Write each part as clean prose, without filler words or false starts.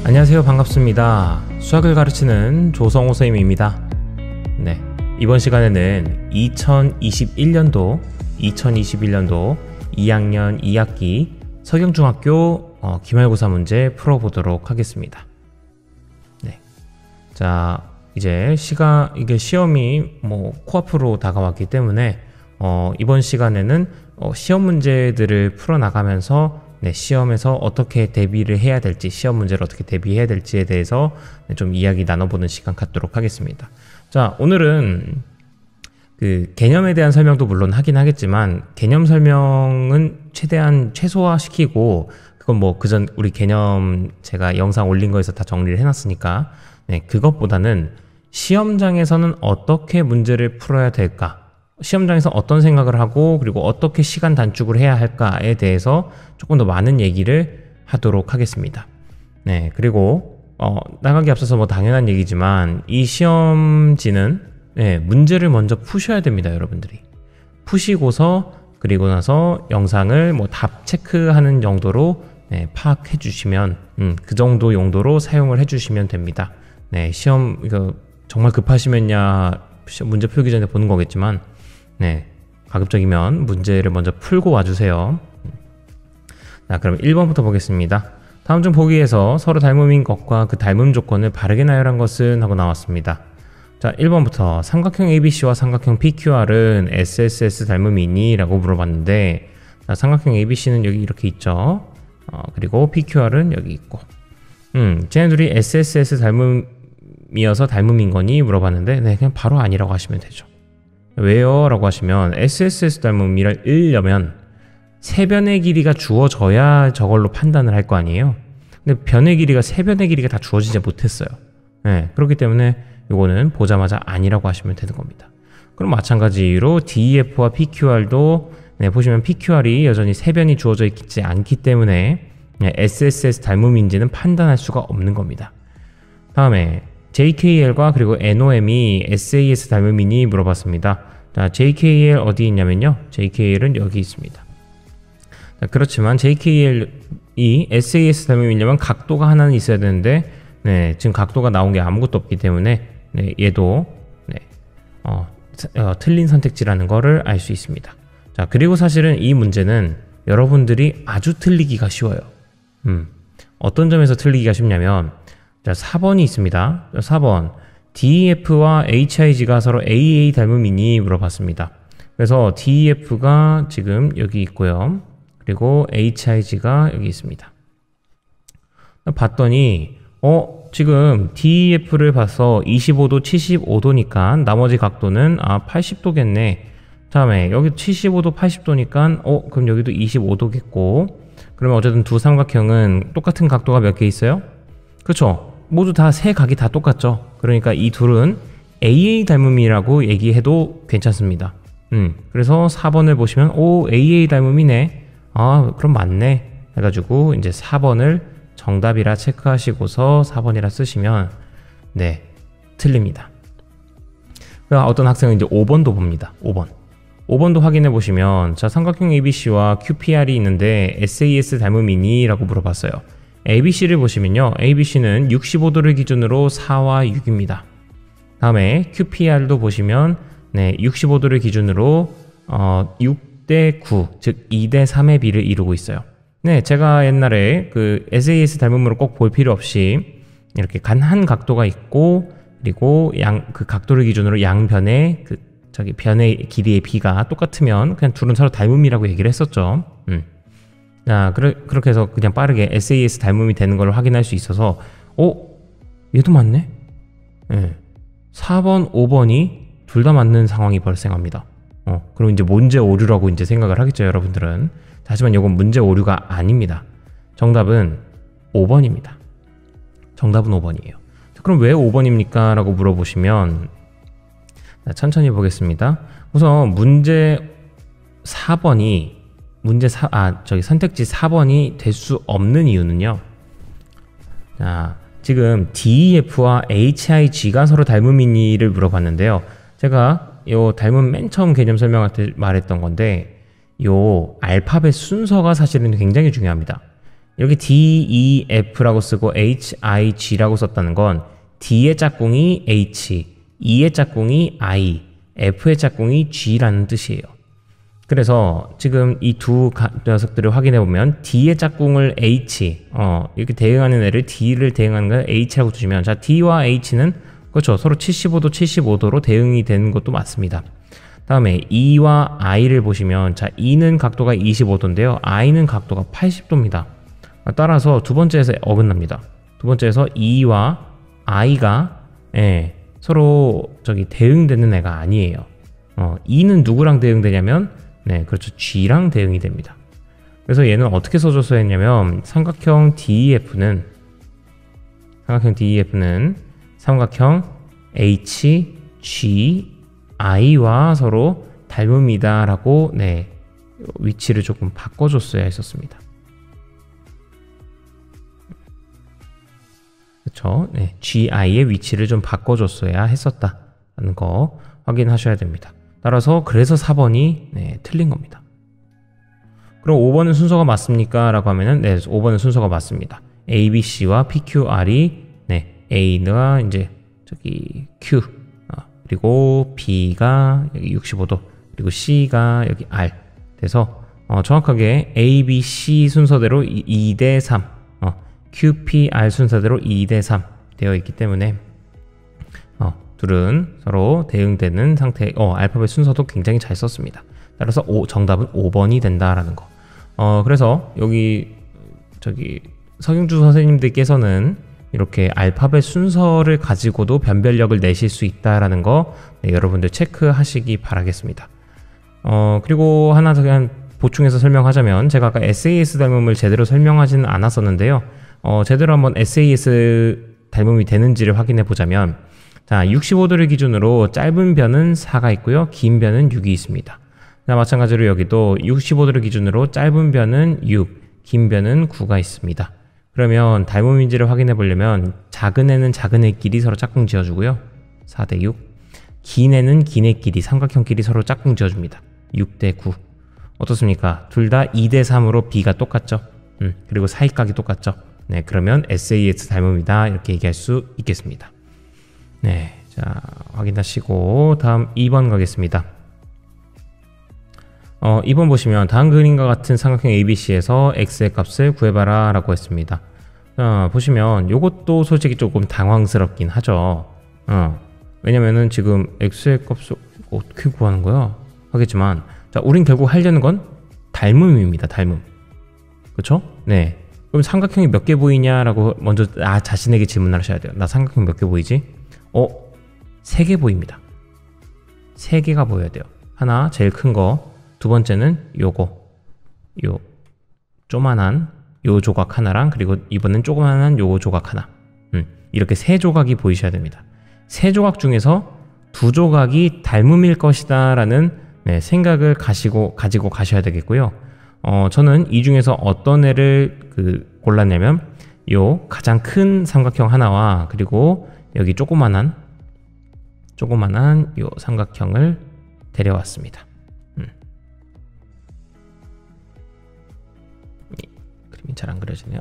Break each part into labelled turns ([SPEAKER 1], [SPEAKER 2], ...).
[SPEAKER 1] 안녕하세요. 반갑습니다. 수학을 가르치는 조성호 선생님입니다. 네, 이번 시간에는 2021년도 2학년 2학기 서경중학교 기말고사 문제 풀어보도록 하겠습니다. 네, 자 이제 이게 시험이 코앞으로 다가왔기 때문에 이번 시간에는 시험 문제들을 풀어나가면서 시험에서 어떻게 대비를 해야 될지, 시험 문제를 어떻게 대비해야 될지에 대해서 좀 이야기 나눠보는 시간 갖도록 하겠습니다. 자, 오늘은 그 개념에 대한 설명도 물론 하긴 하겠지만, 개념 설명은 최대한 최소화시키고, 그건 그전 우리 개념 제가 영상 올린 거에서 다 정리를 해놨으니까, 그것보다는 시험장에서는 어떻게 문제를 풀어야 될까? 시험장에서 어떤 생각을 하고 그리고 어떻게 시간 단축을 해야 할까에 대해서 조금 더 많은 얘기를 하도록 하겠습니다. 네, 그리고 나가기 앞서서 당연한 얘기지만 이 시험지는 문제를 먼저 푸셔야 됩니다. 여러분들이 푸시고서 그리고 나서 영상을 답 체크하는 정도로 파악해 주시면 그 정도 용도로 사용을 해 주시면 됩니다. 네, 시험 이거 정말 급하시면야 문제 풀기 전에 보는 거겠지만 가급적이면 문제를 먼저 풀고 와주세요. 자, 그럼 1번부터 보겠습니다. 다음 중 보기에서 서로 닮음인 것과 그 닮음 조건을 바르게 나열한 것은 하고 나왔습니다. 자, 1번부터 삼각형 ABC와 삼각형 PQR은 SSS 닮음이니? 라고 물어봤는데, 자, 삼각형 ABC는 여기 이렇게 있죠. 그리고 PQR은 여기 있고, 쟤네 둘이 SSS 닮음이어서 닮음인 거니? 물어봤는데, 그냥 바로 아니라고 하시면 되죠. 왜요? 라고 하시면 SSS 닮음이를 읽려면 세 변의 길이가 주어져야 저걸로 판단을 할 거 아니에요. 근데 변의 길이가 세 변의 길이가 다 주어지지 못했어요. 그렇기 때문에 이거는 보자마자 아니라고 하시면 되는 겁니다. 그럼 마찬가지로 DEF와 PQR도 보시면 PQR이 여전히 세 변이 주어져 있지 않기 때문에 SSS 닮음인지는 판단할 수가 없는 겁니다. 다음에 JKL과 그리고 NOM이 SAS 닮음이니? 물어봤습니다. 자, JKL 어디 있냐면요. JKL은 여기 있습니다. 자, 그렇지만 JKL이 SAS 닮음이냐면 각도가 하나는 있어야 되는데, 지금 각도가 나온 게 아무것도 없기 때문에, 얘도, 틀린 선택지라는 거를 알 수 있습니다. 자, 그리고 사실은 이 문제는 여러분들이 아주 틀리기가 쉬워요. 어떤 점에서 틀리기가 쉽냐면, 자, 4번이 있습니다. 4번. DEF와 HIG가 서로 AA 닮음이니? 물어봤습니다. 그래서 DEF가 지금 여기 있고요. 그리고 HIG가 여기 있습니다. 봤더니, 지금 DEF를 봐서 25도, 75도니까 나머지 각도는 80도겠네. 다음에 여기 75도, 80도니까, 그럼 여기도 25도겠고. 그러면 어쨌든 두 삼각형은 똑같은 각도가 몇 개 있어요? 그쵸? 모두 다 세 각이 다 똑같죠. 그러니까 이 둘은 AA 닮음이라고 얘기해도 괜찮습니다. 그래서 4번을 보시면 AA 닮음이네. 그럼 맞네. 해가지고 이제 4번을 정답이라 체크하시고서 4번이라 쓰시면 틀립니다. 어떤 학생은 이제 5번도 봅니다. 5번도 확인해 보시면, 자, 삼각형 ABC와 QPR이 있는데 SAS 닮음이니? 라고 물어봤어요. ABC를 보시면요. ABC는 65도를 기준으로 4와 6입니다. 다음에 QPR도 보시면 65도를 기준으로 6대 9, 즉 2대 3의 비를 이루고 있어요. 제가 옛날에 그 SAS 닮음으로 꼭 볼 필요 없이 이렇게 한 각도가 있고, 그리고 그 각도를 기준으로 양변의 변의 길이의 비가 똑같으면 그냥 둘은 서로 닮음이라고 얘기를 했었죠. 자, 그렇게 해서 그냥 빠르게 SAS 닮음이 되는 걸 확인할 수 있어서, 얘도 맞네? 4번, 5번이 둘 다 맞는 상황이 발생합니다. 그럼 이제 문제 오류라고 이제 생각을 하겠죠, 여러분들은. 하지만 이건 문제 오류가 아닙니다. 정답은 5번입니다. 정답은 5번이에요. 그럼 왜 5번입니까? 라고 물어보시면, 자, 천천히 보겠습니다. 우선 문제 4번이 선택지 4번이 될 수 없는 이유는요. 자, 지금 DEF와 HIG가 서로 닮음이니를 물어봤는데요. 제가 요 닮음 맨 처음 개념 설명할 때 말했던 건데, 요 알파벳 순서가 사실은 굉장히 중요합니다. 여기 DEF라고 쓰고 HIG라고 썼다는 건 D의 짝꿍이 H, E의 짝꿍이 I, F의 짝꿍이 G라는 뜻이에요. 그래서 지금 이 두 녀석들을 확인해 보면 D의 짝꿍을 H, 이렇게 대응하는 애를 D를 대응하는 걸 H라고 두시면, 자, D와 H는 그렇죠, 서로 75도 75도로 대응이 되는 것도 맞습니다. 다음에 E와 I를 보시면, 자, E는 각도가 25도인데요 I는 각도가 80도입니다. 따라서 두 번째에서 어긋납니다. 두 번째에서 E와 I가 서로 대응되는 애가 아니에요. E는 누구랑 대응되냐면, 네, 그렇죠, G랑 대응이 됩니다. 그래서 얘는 어떻게 써줬어야 했냐면, 삼각형 DEF는 삼각형 HGI와 서로 닮음이다 라고, 네, 위치를 조금 바꿔줬어야 했었습니다. 그렇죠, 네, GI의 위치를 좀 바꿔줬어야 했었다라는 거 확인하셔야 됩니다. 따라서 그래서 4번이 네, 틀린 겁니다. 그럼 5번은 순서가 맞습니까? 라고 하면은, 네, 5번은 순서가 맞습니다. A, B, C와 P, Q, R이, 네, A가 이제 Q, 그리고 B가 여기 65도, 그리고 C가 여기 R. 그래서 정확하게 A, B, C 순서대로 2대 3, Q, P, R 순서대로 2대 3 되어 있기 때문에 둘은 서로 대응되는 상태, 알파벳 순서도 굉장히 잘 썼습니다. 따라서 정답은 5번이 된다라는 거. 그래서 여기 서경주 선생님들께서는 이렇게 알파벳 순서를 가지고도 변별력을 내실 수 있다라는 거, 네, 여러분들 체크하시기 바라겠습니다. 그리고 하나 그냥 보충해서 설명하자면, 제가 아까 SAS 닮음을 제대로 설명하지는 않았었는데요. 제대로 한번 SAS 닮음이 되는지를 확인해 보자면, 자, 65도를 기준으로 짧은 변은 4가 있고요, 긴 변은 6이 있습니다. 자, 마찬가지로 여기도 65도를 기준으로 짧은 변은 6, 긴 변은 9가 있습니다. 그러면 닮음인지를 확인해 보려면, 작은 애는 작은 애끼리 서로 짝꿍 지어주고요, 4대 6. 긴 애는 긴 애끼리, 삼각형끼리 서로 짝꿍 지어줍니다, 6대 9. 어떻습니까? 둘 다 2대 3으로 B가 똑같죠? 그리고 사이각이 똑같죠? 네, 그러면 SAS 닮음이다, 이렇게 얘기할 수 있겠습니다. 네, 자, 확인하시고 다음 2번 가겠습니다. 2번 보시면, 다음 그림과 같은 삼각형 ABC에서 X의 값을 구해봐라 라고 했습니다. 보시면 요것도 솔직히 조금 당황스럽긴 하죠. 왜냐면은 지금 X의 값을 어떻게 구하는 거야? 하겠지만, 자, 우린 결국 하려는 건 닮음입니다. 닮음. 그쵸? 네. 그럼 삼각형이 몇 개 보이냐라고 먼저 자신에게 질문을 하셔야 돼요. 나 삼각형 몇 개 보이지? 3개 보입니다. 3개가 보여야 돼요. 하나, 제일 큰 거. 두 번째는 요거. 요 조만한 요 조각 하나랑, 그리고 이번엔 조그만한 요 조각 하나. 이렇게 3조각이 보이셔야 됩니다. 3조각 중에서 2조각이 닮음일 것이다 라는, 네, 생각을 가지고 가셔야 되겠고요. 저는 이 중에서 어떤 애를 골랐냐면, 요 가장 큰 삼각형 하나와, 그리고 여기 조그만한 요 삼각형을 데려왔습니다. 그림이 잘 안 그려지네요.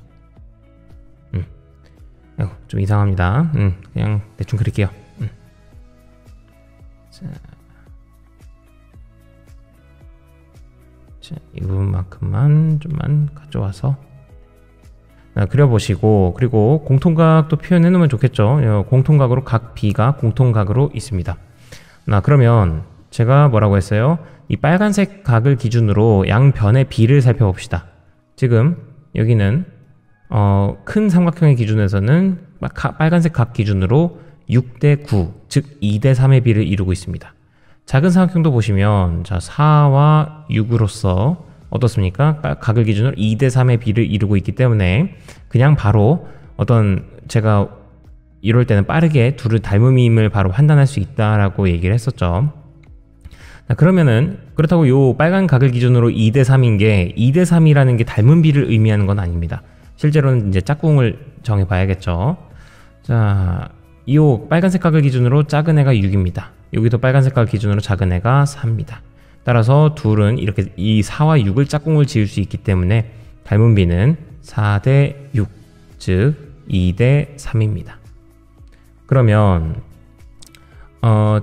[SPEAKER 1] 아이고, 좀 이상합니다. 그냥 대충 그릴게요. 자, 이 부분만큼만 좀만 가져와서 그려보시고, 그리고 공통각도 표현해 놓으면 좋겠죠. 공통각으로 각 B가 공통각으로 있습니다. 그러면 제가 뭐라고 했어요? 이 빨간색 각을 기준으로 양변의 B를 살펴봅시다. 지금 여기는 큰 삼각형의 기준에서는 빨간색 각 기준으로 6대 9, 즉 2대 3의 B를 이루고 있습니다. 작은 삼각형도 보시면, 자, 4와 6으로서 어떻습니까? 각을 기준으로 2대 3의 B를 이루고 있기 때문에 그냥 바로 제가 이럴 때는 빠르게 둘을 닮음임을 바로 판단할 수 있다라고 얘기를 했었죠. 자, 그러면은 그렇다고 요 빨간 각을 기준으로 2대 3인 게 2대 3이라는 게 닮은 B를 의미하는 건 아닙니다. 실제로는 이제 짝꿍을 정해 봐야겠죠. 자, 이 빨간색 각을 기준으로 작은 애가 6입니다. 여기도 빨간색 각 기준으로 작은 애가 4입니다. 따라서 둘은 이렇게 이 4와 6을 짝꿍을 지을 수 있기 때문에 닮은 B는 4대 6, 즉 2대 3입니다. 그러면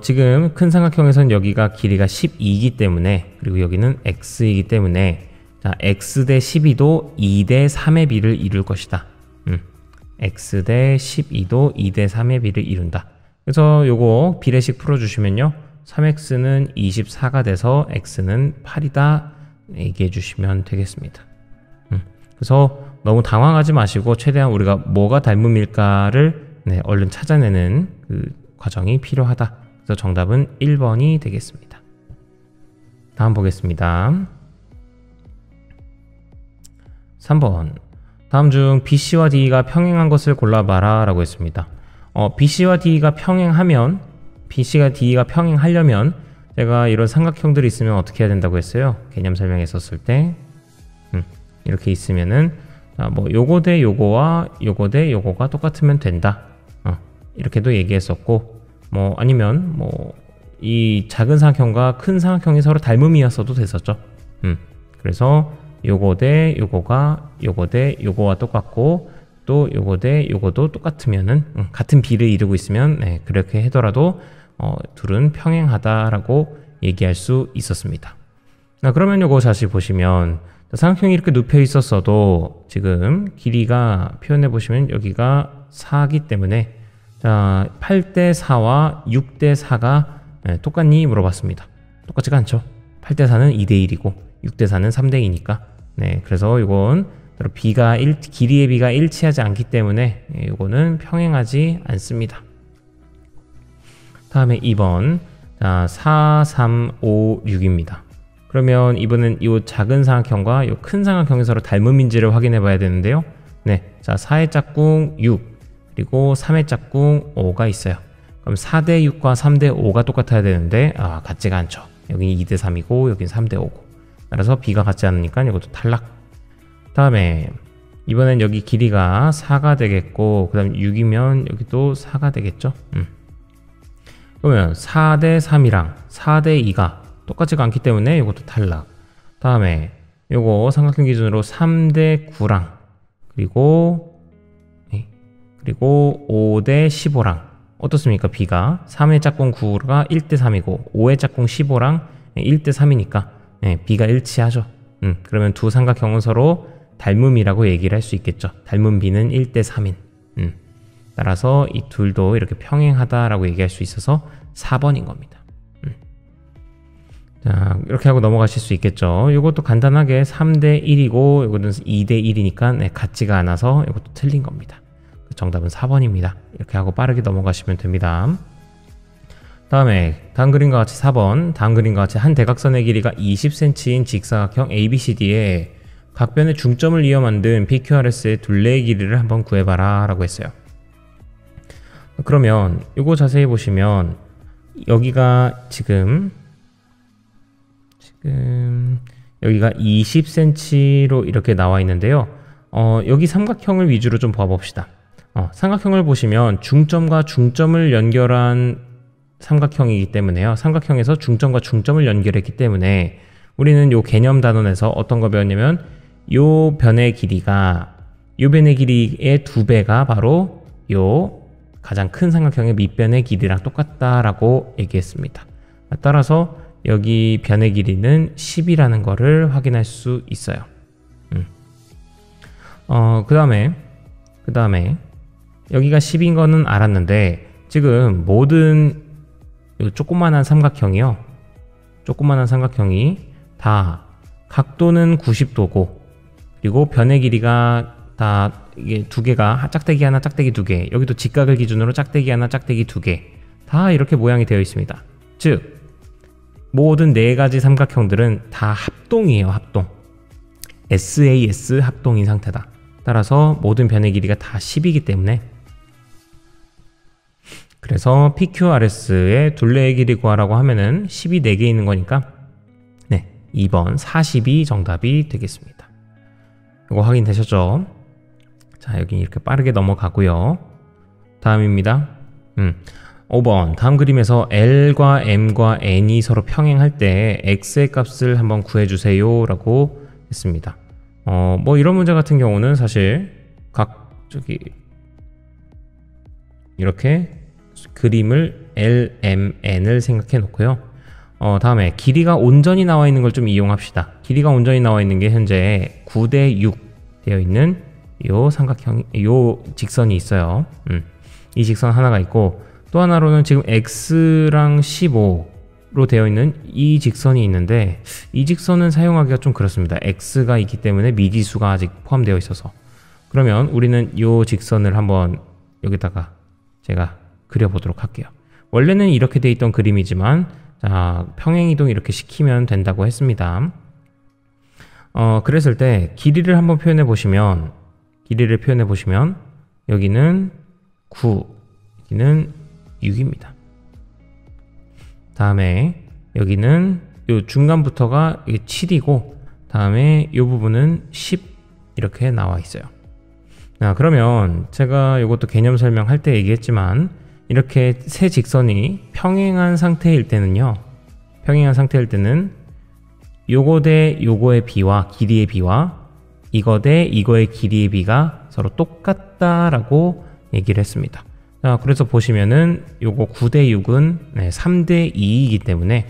[SPEAKER 1] 지금 큰 삼각형에서는 여기가 길이가 12이기 때문에, 그리고 여기는 x이기 때문에, 자, x 대 12도 2대 3의 비를 이룰 것이다. x 대 12도 2대 3의 비를 이룬다. 그래서 요거 비례식 풀어주시면요, 3x는 24가 돼서 x는 8이다 얘기해 주시면 되겠습니다. 그래서 너무 당황하지 마시고 최대한 우리가 뭐가 닮음일까를 얼른 찾아내는 그 과정이 필요하다. 그래서 정답은 1번이 되겠습니다. 다음 보겠습니다. 3번. 다음 중 BC와 D가 평행한 것을 골라봐라 라고 했습니다. BC와 D가 평행하면, BC가 D가 평행하려면 제가 이런 삼각형들이 있으면 어떻게 해야 된다고 했어요? 개념 설명했었을 때 이렇게 있으면은 뭐 요거 대 요거와 요거 대 요거가 똑같으면 된다. 이렇게도 얘기했었고, 뭐 아니면 뭐 이 작은 삼각형과 큰 삼각형이 서로 닮음이었어도 됐었죠. 그래서 요거 대 요거가 요거 대 요거와 똑같고, 또 요거 대 요거도 똑같으면은 같은 비를 이루고 있으면 그렇게 하더라도 둘은 평행하다라고 얘기할 수 있었습니다. 그러면 요거 다시 보시면 삼각형이 이렇게 눕혀 있었어도 지금 길이가 표현해 보시면 여기가 4기 때문에, 자, 8대 4와 6대 4가 똑같니? 물어봤습니다. 똑같지가 않죠. 8대 4는 2대 1이고 6대 4는 3대 2니까. 그래서 이건 길이의 비가 일치하지 않기 때문에 이거는 평행하지 않습니다. 다음에 2번. 자, 4, 3, 5, 6입니다. 그러면 이번엔 이 작은 삼각형과 이 큰 삼각형이 서로 닮음인지를 확인해 봐야 되는데요. 자, 4의 짝꿍 6, 그리고 3의 짝꿍 5가 있어요. 그럼 4대 6과 3대 5가 똑같아야 되는데 같지가 않죠. 여기 2대 3이고 여기 3대 5고. 따라서 B가 같지 않으니까 이것도 탈락. 다음에 이번엔 여기 길이가 4가 되겠고, 그 다음 6이면 여기도 4가 되겠죠. 그러면 4대 3이랑 4대 2가 똑같지가 않기 때문에 이것도 탈락. 다음에 요거 삼각형 기준으로 3대 9랑 그리고 5대 15랑 어떻습니까? B가 3의 짝꿍 9가 1대 3이고 5의 짝꿍 15랑 1대 3이니까 B가 일치하죠. 그러면 두 삼각형은 서로 닮음이라고 얘기를 할 수 있겠죠. 닮음 B는 1대 3인. 따라서 이 둘도 이렇게 평행하다라고 얘기할 수 있어서 4번인 겁니다. 자, 이렇게 하고 넘어가실 수 있겠죠. 이것도 간단하게 3대 1이고 이거는 2대 1이니까 같지가 않아서 이것도 틀린 겁니다. 정답은 4번입니다. 이렇게 하고 빠르게 넘어가시면 됩니다. 다음에 다음 그림과 같이 4번. 다음 그림과 같이 한 대각선의 길이가 20cm인 직사각형 ABCD에 각변의 중점을 이어 만든 PQRS의 둘레의 길이를 한번 구해봐라 라고 했어요. 그러면 이거 자세히 보시면 여기가 지금 여기가 20cm로 이렇게 나와 있는데요. 여기 삼각형을 위주로 좀 봐봅시다. 삼각형을 보시면 중점과 중점을 연결한 삼각형이기 때문에요. 삼각형에서 중점과 중점을 연결했기 때문에 우리는 요 개념 단원에서 어떤 거 배웠냐면 요 변의 길이가 요 변의 길이의 2배가 바로 요 가장 큰 삼각형의 밑변의 길이랑 똑같다라고 얘기했습니다. 따라서 여기 변의 길이는 10이라는 거를 확인할 수 있어요. 그 다음에 여기가 10인 거는 알았는데 지금 모든 조그만한 삼각형이요. 조그만한 삼각형이 다 각도는 90도고 그리고 변의 길이가 다 이게 두 개가 짝대기 하나 짝대기 두 개, 여기도 직각을 기준으로 짝대기 하나 짝대기 두 개, 다 이렇게 모양이 되어 있습니다. 즉 모든 네 가지 삼각형들은 다 합동이에요. 합동. SAS 합동인 상태다. 따라서 모든 변의 길이가 다 10이기 때문에 그래서 PQRS의 둘레의 길이 구하라고 하면은 10이 4개 있는 거니까 2번 40이 정답이 되겠습니다. 이거 확인되셨죠? 자, 여기 이렇게 빠르게 넘어가고요. 다음입니다. 5번 다음 그림에서 L과 M과 N이 서로 평행할 때 X의 값을 한번 구해주세요 라고 했습니다. 뭐 이런 문제 같은 경우는 사실 이렇게 그림을 LMN을 생각해 놓고요. 다음에 길이가 온전히 나와 있는 걸 좀 이용합시다. 길이가 온전히 나와 있는 게 현재 9대 6 되어 있는 요 직선이 있어요. 이 직선 하나가 있고, 또 하나로는 지금 X랑 15로 되어 있는 이 직선이 있는데, 이 직선은 사용하기가 좀 그렇습니다. X가 있기 때문에 미지수가 아직 포함되어 있어서. 그러면 우리는 요 직선을 한번 여기다가 제가 그려보도록 할게요. 원래는 이렇게 돼 있던 그림이지만, 자, 평행이동 이렇게 시키면 된다고 했습니다. 그랬을 때 길이를 한번 표현해 보시면, 여기는 9, 여기는 6입니다. 다음에 여기는 요 중간부터가 7이고, 다음에 요 부분은 10 이렇게 나와 있어요. 그러면 제가 이것도 개념 설명할 때 얘기했지만, 이렇게 세 직선이 평행한 상태일 때는 요거 대 요거의 비와 길이의 비와 이거 대 이거의 길이의 비가 서로 똑같다라고 얘기를 했습니다. 자, 그래서 보시면은 요거 9대 6은 3대 2이기 때문에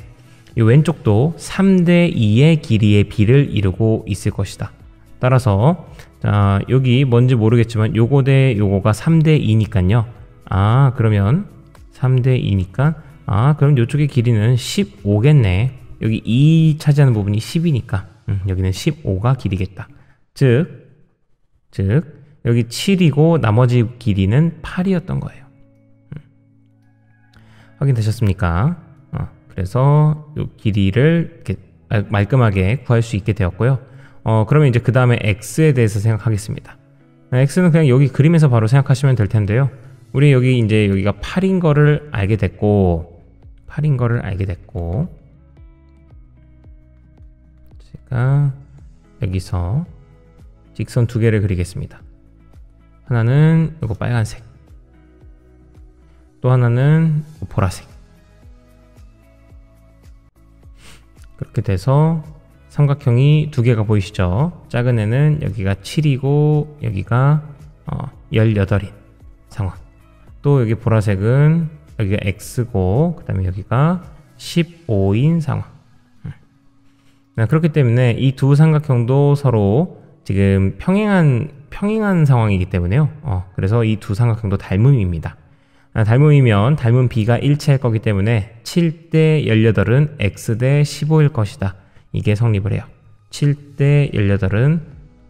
[SPEAKER 1] 이 왼쪽도 3대 2의 길이의 비를 이루고 있을 것이다. 따라서 자, 여기 뭔지 모르겠지만 요거 대 요거가 3대 2니까요. 그러면 3대 2니까 그럼 요쪽의 길이는 15겠네. 여기 2 차지하는 부분이 10이니까 여기는 15가 길이겠다. 즉 여기 7이고 나머지 길이는 8이었던 거예요. 확인되셨습니까? 그래서 요 길이를 이렇게 말끔하게 구할 수 있게 되었고요. 그러면 이제 그 다음에 x에 대해서 생각하겠습니다. x는 그냥 여기 그림에서 바로 생각하시면 될 텐데요. 우리 여기 이제 여기가 8인 거를 알게 됐고, 제가 여기서 직선 두 개를 그리겠습니다. 하나는 이거 빨간색, 또 하나는 보라색. 그렇게 돼서 삼각형이 두 개가 보이시죠? 작은 애는 여기가 7이고 여기가 18인 상황. 또 여기 보라색은 여기가 X고 그 다음에 여기가 15인 상황. 그렇기 때문에 이 두 삼각형도 서로 지금 평행한 상황이기 때문에요. 그래서 이 두 삼각형도 닮음입니다. 닮음이면 닮음 B가 일치할 거기 때문에 7대 18은 X 대 15일 것이다. 이게 성립을 해요. 7대 18은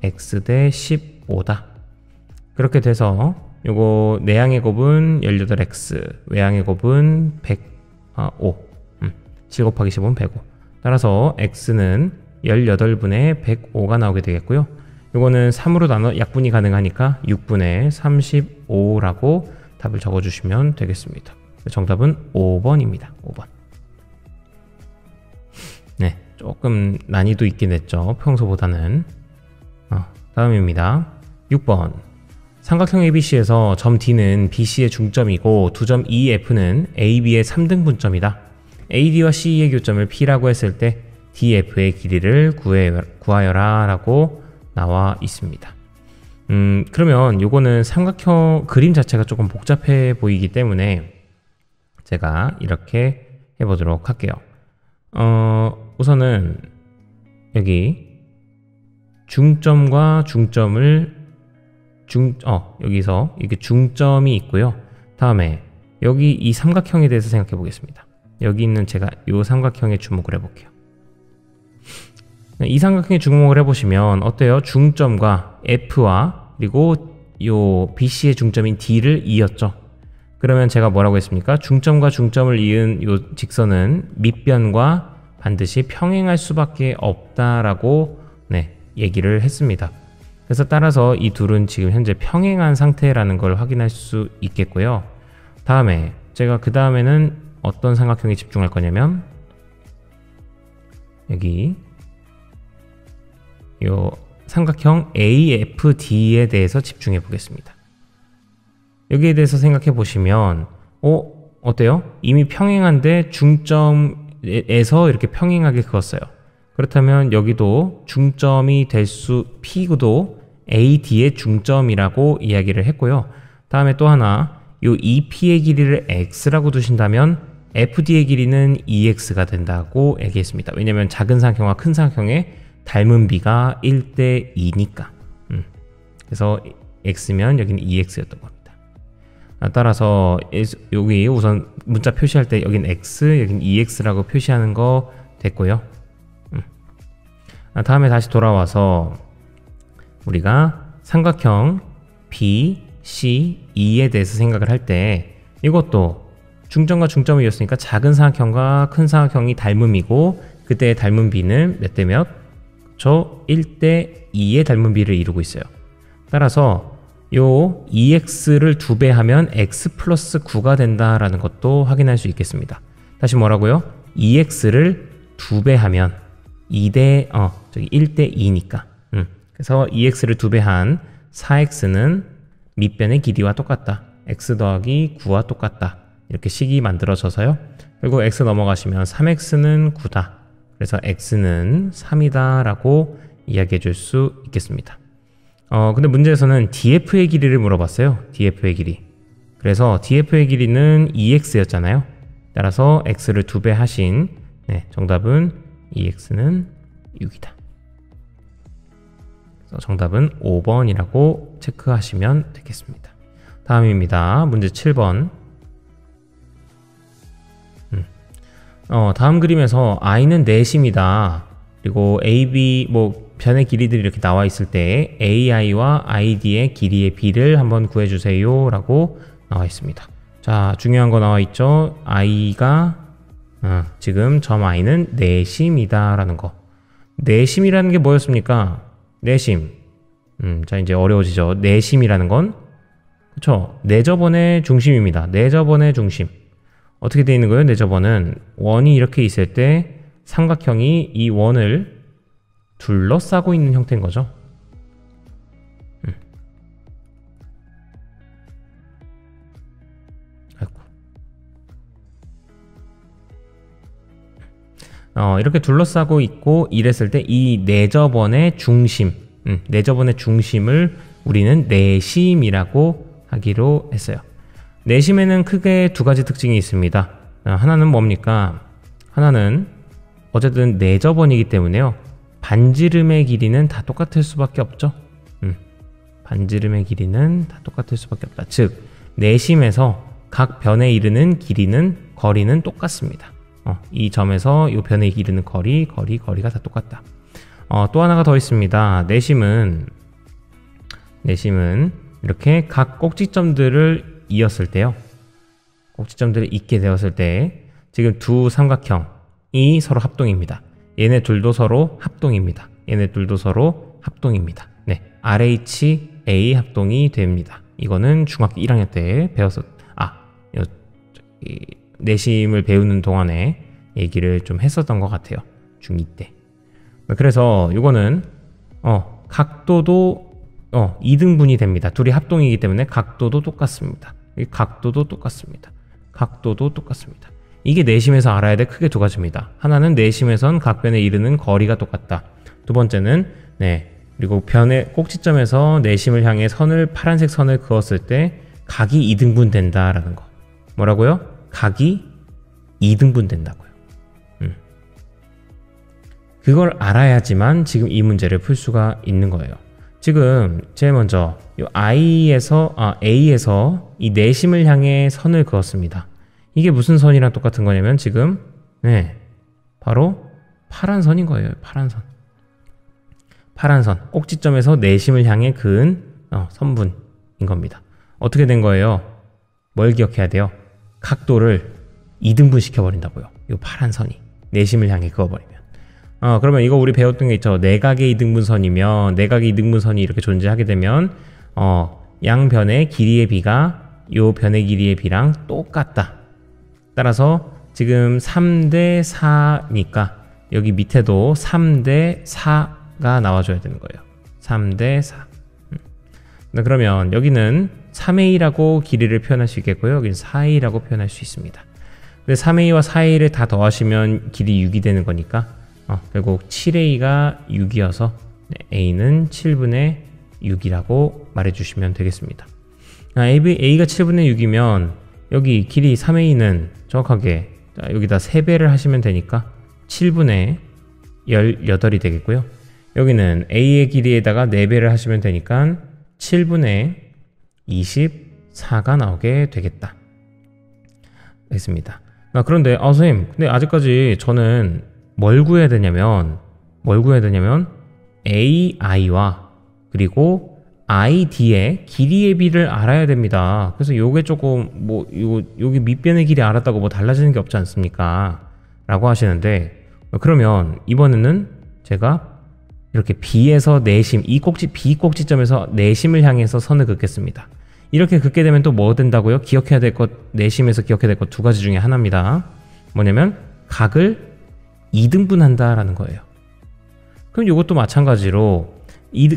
[SPEAKER 1] X 대 15다. 그렇게 돼서 요거 내항의 곱은 18x, 외항의 곱은 105. 7 곱하기 15는 105. 따라서 x는 18분의 105가 나오게 되겠고요. 요거는 3으로 나눠 약분이 가능하니까 6분의 35라고 답을 적어주시면 되겠습니다. 정답은 5번입니다. 5번. 네, 조금 난이도 있긴 했죠. 평소보다는. 다음입니다. 6번. 삼각형 ABC에서 점 D는 BC의 중점이고 두 점 EF는 AB의 3등분점이다. AD와 CE의 교점을 P라고 했을 때 DF의 길이를 구하여라 라고 나와 있습니다. 그러면 요거는 삼각형 그림 자체가 조금 복잡해 보이기 때문에 제가 이렇게 해보도록 할게요. 우선은 여기 중점과 중점을 여기서 이렇게 중점이 있고요. 다음에 여기 이 삼각형에 대해서 생각해 보겠습니다. 여기 있는 제가 이 삼각형에 주목을 해볼게요. 이 삼각형에 주목을 해보시면 어때요? 중점과 F와 그리고 요 BC의 중점인 D를 이었죠. 그러면 제가 뭐라고 했습니까? 중점과 중점을 이은 요 직선은 밑변과 반드시 평행할 수밖에 없다라고 얘기를 했습니다. 그래서 따라서 이 둘은 지금 현재 평행한 상태라는 걸 확인할 수 있겠고요. 다음에 제가 그 다음에는 어떤 삼각형에 집중할 거냐면 여기 요 삼각형 AFD에 대해서 집중해 보겠습니다. 여기에 대해서 생각해 보시면 어때요? 이미 평행한데 중점에서 이렇게 평행하게 그었어요. 그렇다면 여기도 중점이 될 수, P도 AD의 중점이라고 이야기를 했고요. 다음에 또 하나, 요 EP의 길이를 X라고 두신다면 FD의 길이는 EX가 된다고 얘기했습니다. 왜냐면 작은 삼각형과 큰 삼각형의 닮은 비가 1대 2니까. 그래서 X면 여기는 EX였던 겁니다. 따라서 여기 우선 문자 표시할 때 여긴 X, 여긴 EX라고 표시하는 거 됐고요. 다음에 다시 돌아와서 우리가 삼각형 B, C, E에 대해서 생각을 할 때 이것도 중점과 중점이었으니까 작은 삼각형과 큰 삼각형이 닮음이고 그때의 닮은 비는 몇 대 몇? 저 1대 2의 닮은 비를 이루고 있어요. 따라서 요 EX를 2배 하면 X 플러스 9가 된다라는 것도 확인할 수 있겠습니다. 다시 뭐라고요? EX를 2배 하면 1대 2니까. 그래서 EX를 2배 한 4X는 밑변의 길이와 똑같다. X 더하기 9와 똑같다. 이렇게 식이 만들어져서요. 그리고 X 넘어가시면 3X는 9다. 그래서 X는 3이다 라고 이야기해 줄 수 있겠습니다. 근데 문제에서는 DF의 길이를 물어봤어요. DF의 길이. 그래서 DF의 길이는 EX였잖아요. 따라서 X를 2배 하신 정답은 EX는 6이다. 그래서 정답은 5번이라고 체크하시면 되겠습니다. 다음입니다. 문제 7번. 다음 그림에서 i는 내심이다. 그리고 AB 변의 길이들이 이렇게 나와 있을 때 AI와 ID의 길이의 비를 한번 구해주세요 라고 나와 있습니다. 자, 중요한 거 나와 있죠. i가 지금 점 i는 내심이다 라는 거. 내심이라는 게 뭐였습니까? 내심. 자, 이제 어려워지죠. 내심이라는 건 그쵸? 내저번의 중심입니다. 내저번의 중심. 어떻게 되어 있는 거예요? 내저번은 원이 이렇게 있을 때 삼각형이 이 원을 둘러싸고 있는 형태인 거죠. 이렇게 둘러싸고 있고 이랬을 때 이 내저번의 중심, 내저번의 중심을 우리는 내심이라고 하기로 했어요. 내심에는 크게 두 가지 특징이 있습니다. 하나는 뭡니까? 하나는 어쨌든 내저번이기 때문에요. 반지름의 길이는 다 똑같을 수밖에 없죠. 반지름의 길이는 다 똑같을 수밖에 없다. 즉, 내심에서 각 변에 이르는 길이는 거리는 똑같습니다. 이 점에서 이 변에 이르는 거리가 다 똑같다. 또 하나가 더 있습니다. 내심은 이렇게 각 꼭지점들을 이었을 때요. 꼭지점들을 잇게 되었을 때 지금 두 삼각형이 서로 합동입니다. 얘네 둘도 서로 합동입니다. 얘네 둘도 서로 합동입니다. 네, RHA 합동이 됩니다. 이거는 중학교 1학년 때 내심을 배우는 동안에 얘기를 좀 했었던 것 같아요. 중2 때. 그래서 이거는 각도도 2등분이 됩니다. 둘이 합동이기 때문에 각도도 똑같습니다. 각도도 똑같습니다. 이게 내심에서 알아야 될 크게 두 가지입니다. 하나는 내심에선 각 변에 이르는 거리가 똑같다. 두 번째는 그리고 변의 꼭지점에서 내심을 향해 파란색 선을 그었을 때 각이 2등분 된다라는 거. 뭐라고요? 각이 2등분 된다고요. 그걸 알아야지만 지금 이 문제를 풀 수가 있는 거예요. 지금 제일 먼저 A에서 이 내심을 향해 선을 그었습니다. 이게 무슨 선이랑 똑같은 거냐면 지금 바로 파란 선인 거예요. 파란 선. 꼭지점에서 내심을 향해 그은 선분인 겁니다. 어떻게 된 거예요? 뭘 기억해야 돼요? 각도를 2등분 시켜버린다고요. 이 파란 선이 내심을 향해 그어버리면. 그러면 이거 우리 배웠던 게 있죠. 내각의 2등분선이면 내각의 2등분선이 이렇게 존재하게 되면 양변의 길이의 비가 이 변의 길이의 비랑 똑같다. 따라서 지금 3대 4니까 여기 밑에도 3대 4가 나와줘야 되는 거예요. 3대 4. 그러면 여기는 3A라고 길이를 표현할 수 있겠고요. 여기는 4A라고 표현할 수 있습니다. 근데 3A와 4A를 다 더하시면 길이 6이 되는 거니까 결국 7a가 6이어서 a는 7분의 6이라고 말해주시면 되겠습니다. a가 7분의 6이면 여기 길이 3a는 정확하게 여기다 3배를 하시면 되니까 7분의 18이 되겠고요. 여기는 a의 길이에다가 4배를 하시면 되니까 7분의 24가 나오게 되겠다. 됐습니다. 그런데 선생님, 근데 아직까지 저는 뭘 구해야 되냐면 ai와 그리고 id의 길이의 비를 알아야 됩니다. 그래서 요게 조금 여기 밑변의 길이 알았다고 뭐 달라지는 게 없지 않습니까? 라고 하시는데, 그러면 이번에는 제가 이렇게 B에서 내심, 이 꼭지 B 꼭지점에서 내심을 향해서 선을 긋겠습니다. 이렇게 긋게 되면 또 뭐 된다고요? 기억해야 될 것, 내심에서 기억해야 될 것 두 가지 중에 하나입니다. 뭐냐면 각을 2등분한다 라는 거예요. 그럼 이것도 마찬가지로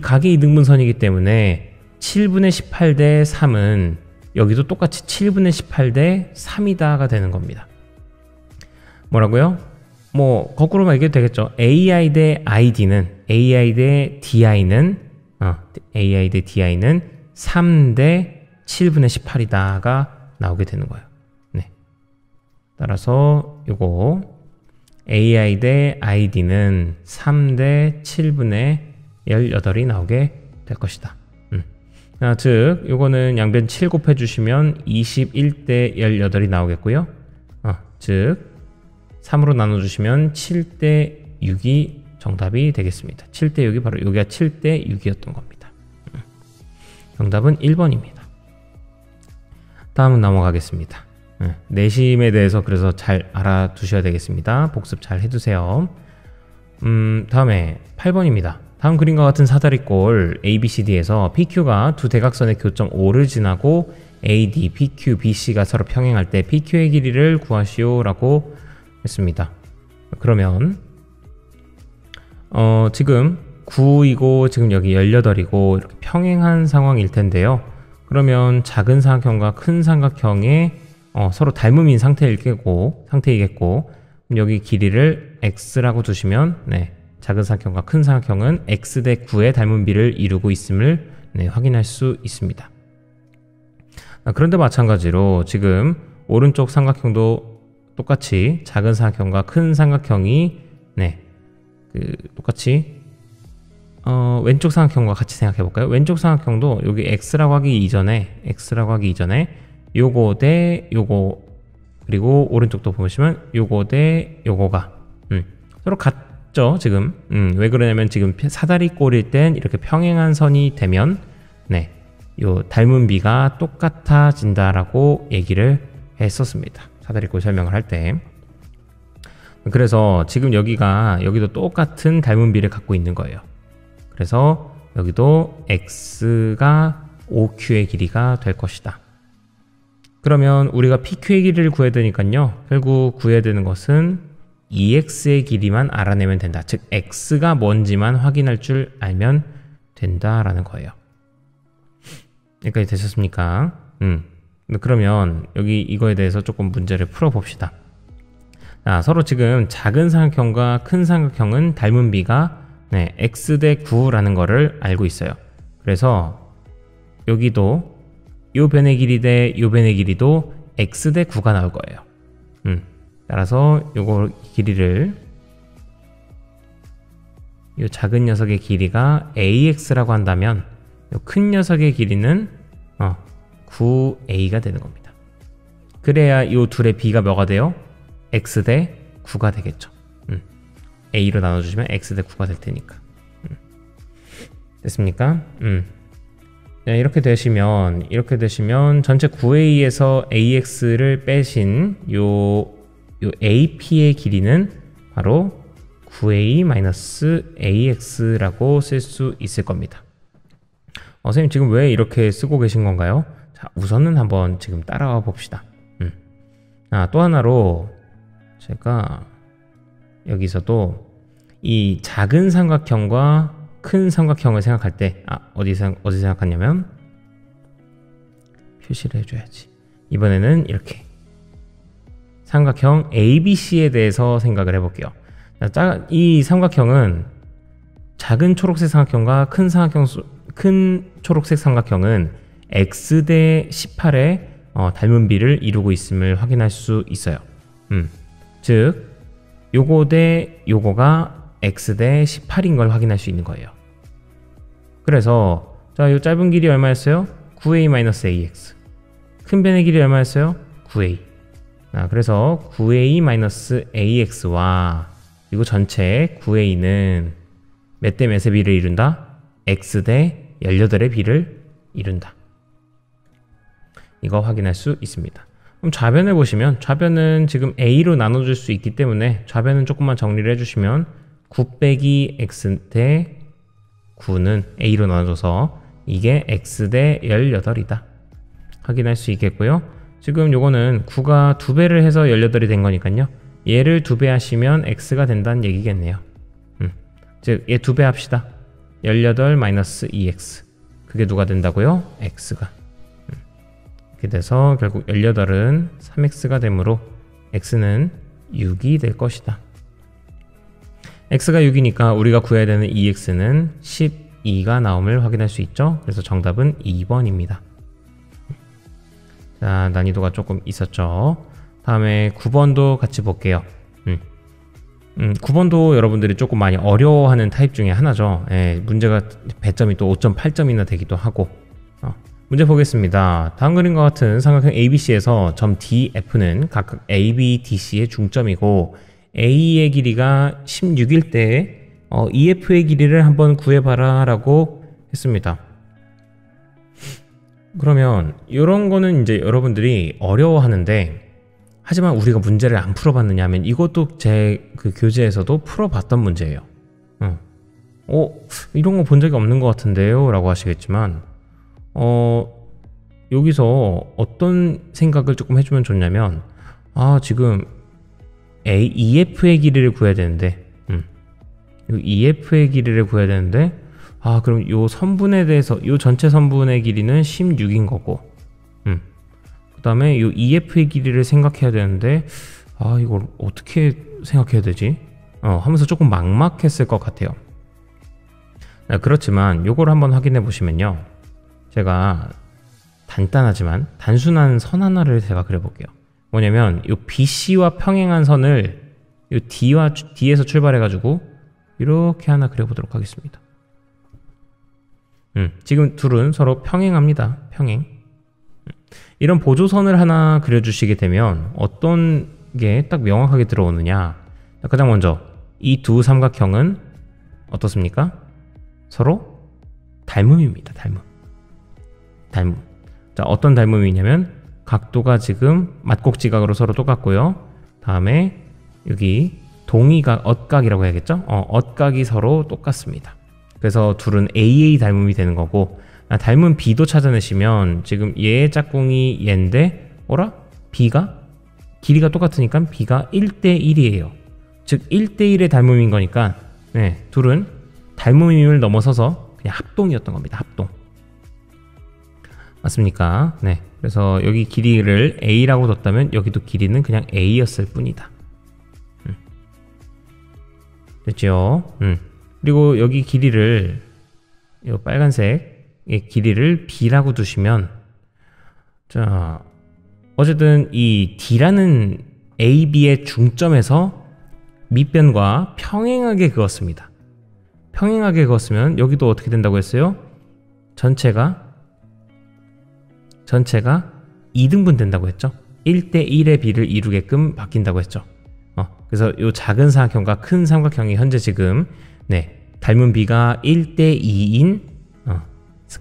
[SPEAKER 1] 각의 2등분선이기 때문에 7분의 18 대 3은 여기도 똑같이 7분의 18 대 3이다가 되는 겁니다. 뭐라고요? 뭐 거꾸로 말해도 되겠죠. AI 대 ID는 AI 대 DI는 3 대 7분의 18이다가 나오게 되는 거예요. 네. 따라서 요거 AI 대 ID는 3 대 7분의 18이 나오게 될 것이다. 즉 요거는 양변 7 곱해 주시면 21 대 18이 나오겠고요. 즉 3으로 나눠주시면 7 대 6이 정답이 되겠습니다. 7 대 6이 바로 여기가 7 대 6이었던 겁니다. 정답은 1번입니다. 다음은 넘어가겠습니다. 내심에 대해서 그래서 잘 알아두셔야 되겠습니다. 복습 잘 해두세요. 다음에 8번입니다. 다음 그림과 같은 사다리꼴 ABCD에서 PQ가 두 대각선의 교점 O를 지나고 AD, PQ, BC가 서로 평행할 때 PQ의 길이를 구하시오 라고 했습니다. 그러면 지금 9이고 지금 여기 18이고 이렇게 평행한 상황일 텐데요. 그러면 작은 삼각형과 큰 삼각형의 서로 닮음인 상태이겠고 여기 길이를 x라고 두시면 작은 삼각형과 큰 삼각형은 x 대 9의 닮음비를 이루고 있음을 확인할 수 있습니다. 그런데 마찬가지로 지금 오른쪽 삼각형도 똑같이 작은 삼각형과 큰 삼각형이 똑같이 왼쪽 삼각형과 같이 생각해 볼까요? 왼쪽 삼각형도 여기 x라고 하기 이전에 요거 대 요거, 그리고 오른쪽도 보시면 요거 대 요거가 서로 같죠 지금. 왜 그러냐면 지금 사다리꼴일 땐 이렇게 평행한 선이 되면 요 닮은비가 똑같아진다라고 얘기를 했었습니다. 사다리꼴 설명을 할 때. 그래서 지금 여기도 똑같은 닮은비를 갖고 있는 거예요. 그래서 여기도 x가 OQ의 길이가 될 것이다. 그러면 우리가 PQ의 길이를 구해야 되니까요. 결국 구해야 되는 것은 EX의 길이만 알아내면 된다. 즉 x가 뭔지만 확인할 줄 알면 된다라는 거예요. 여기까지 되셨습니까? 그러면 여기 이거에 대해서 조금 문제를 풀어봅시다. 서로 지금 작은 삼각형과 큰 삼각형은 닮은비가 x 대 9라는 거를 알고 있어요. 그래서 여기도 요 변의 길이 대 요 변의 길이도 x 대 9가 나올 거예요. 따라서 요거 길이를 요 작은 녀석의 길이가 ax라고 한다면 요 큰 녀석의 길이는 9a가 되는 겁니다. 그래야 요 둘의 비가 뭐가 돼요? x 대 9가 되겠죠. a로 나눠주시면 x 대 9가 될 테니까. 됐습니까? 이렇게 되시면 전체 9a에서 ax를 빼신 요 ap의 길이는 바로 9a-ax라고 쓸 수 있을 겁니다. 선생님 지금 왜 이렇게 쓰고 계신 건가요? 자, 우선은 한번 지금 따라와 봅시다. 또 하나로 제가 여기서도 이 작은 삼각형과 큰 삼각형을 생각할 때 어디 생각하냐면 표시를 해줘야지. 이번에는 이렇게 삼각형 ABC에 대해서 생각을 해볼게요. 이 삼각형은 작은 초록색 삼각형과 큰 초록색 삼각형은 x 대 18의 닮은 비를 이루고 있음을 확인할 수 있어요. 즉 요거 대 요거가 x 대 18인 걸 확인할 수 있는 거예요. 그래서 자, 요 짧은 길이 얼마였어요? 9a-ax. 큰 변의 길이 얼마였어요? 9a. 그래서 9a-ax와 이거 전체 9a는 몇 대 몇의 비를 이룬다? x 대 18의 비를 이룬다. 이거 확인할 수 있습니다. 그럼 좌변을 보시면 좌변은 지금 a로 나눠줄 수 있기 때문에 좌변은 조금만 정리를 해주시면 9 빼기 x 대 9는 a로 나눠줘서 이게 x 대 18이다. 확인할 수 있겠고요. 지금 요거는 9가 2배를 해서 18이 된 거니까요. 얘를 2배 하시면 x가 된다는 얘기겠네요. 즉 얘 2배 합시다. 18-2x. 그게 누가 된다고요? x가. 이렇게 돼서 결국 18은 3x가 되므로 x는 6이 될 것이다. x가 6이니까 우리가 구해야 되는 2x는 12가 나옴을 확인할 수 있죠. 그래서 정답은 2번입니다. 자, 난이도가 조금 있었죠. 다음에 9번도 같이 볼게요. 9번도 여러분들이 조금 많이 어려워하는 타입 중에 하나죠. 예, 문제가 배점이 또 5.8점이나 되기도 하고. 문제 보겠습니다. 다음 그림과 같은 삼각형 ABC에서 점 DF는 각각 AB, DC의 중점이고 A의 길이가 16일 때 EF의 길이를 한번 구해봐라 라고 했습니다. 그러면 이런 거는 이제 여러분들이 어려워하는데, 하지만 우리가 문제를 안 풀어봤느냐 하면 이것도 제 그 교재에서도 풀어봤던 문제예요. 이런 거 본 적이 없는 것 같은데요 라고 하시겠지만 여기서 어떤 생각을 조금 해주면 좋냐면, 지금 EF의 길이를 구해야 되는데 EF의 길이를 구해야 되는데 그럼 요 선분에 대해서 요 전체 선분의 길이는 16인 거고 그 다음에 요 EF의 길이를 생각해야 되는데 이걸 어떻게 생각해야 되지? 하면서 조금 막막했을 것 같아요. 그렇지만 요걸 한번 확인해 보시면요, 제가 간단하지만 단순한 선 하나를 제가 그려볼게요. 뭐냐면 요 BC와 평행한 선을 요 D에서 출발해 가지고 이렇게 하나 그려보도록 하겠습니다. 지금 둘은 서로 평행합니다. 평행. 이런 보조선을 하나 그려주시게 되면 어떤 게 딱 명확하게 들어오느냐. 가장 먼저 이 두 삼각형은 어떻습니까? 서로 닮음입니다. 닮음. 자, 어떤 닮음이냐면 각도가 지금 맞곡지각으로 서로 똑같고요. 다음에 여기 엇각이라고 해야겠죠? 엇각이 서로 똑같습니다. 그래서 둘은 AA 닮음이 되는 거고, 닮은 B도 찾아내시면 지금 얘의 짝꿍이 얘인데 B가 길이가 똑같으니까 B가 1대1이에요. 즉 1대1의 닮음인 거니까 둘은 닮음임을 넘어서서 그냥 합동이었던 겁니다. 합동. 맞습니까? 네. 그래서 여기 길이를 A라고 뒀다면 여기도 길이는 그냥 A였을 뿐이다. 됐죠? 그리고 여기 길이를, 이 빨간색의 길이를 B라고 두시면, 자, 어쨌든 이 D라는 AB의 중점에서 밑변과 평행하게 그었습니다. 평행하게 그었으면 여기도 어떻게 된다고 했어요? 전체가 2등분 된다고 했죠. 1대1의 비를 이루게끔 바뀐다고 했죠. 그래서 이 작은 삼각형과 큰 삼각형이 현재 지금 닮은 비가 1대2인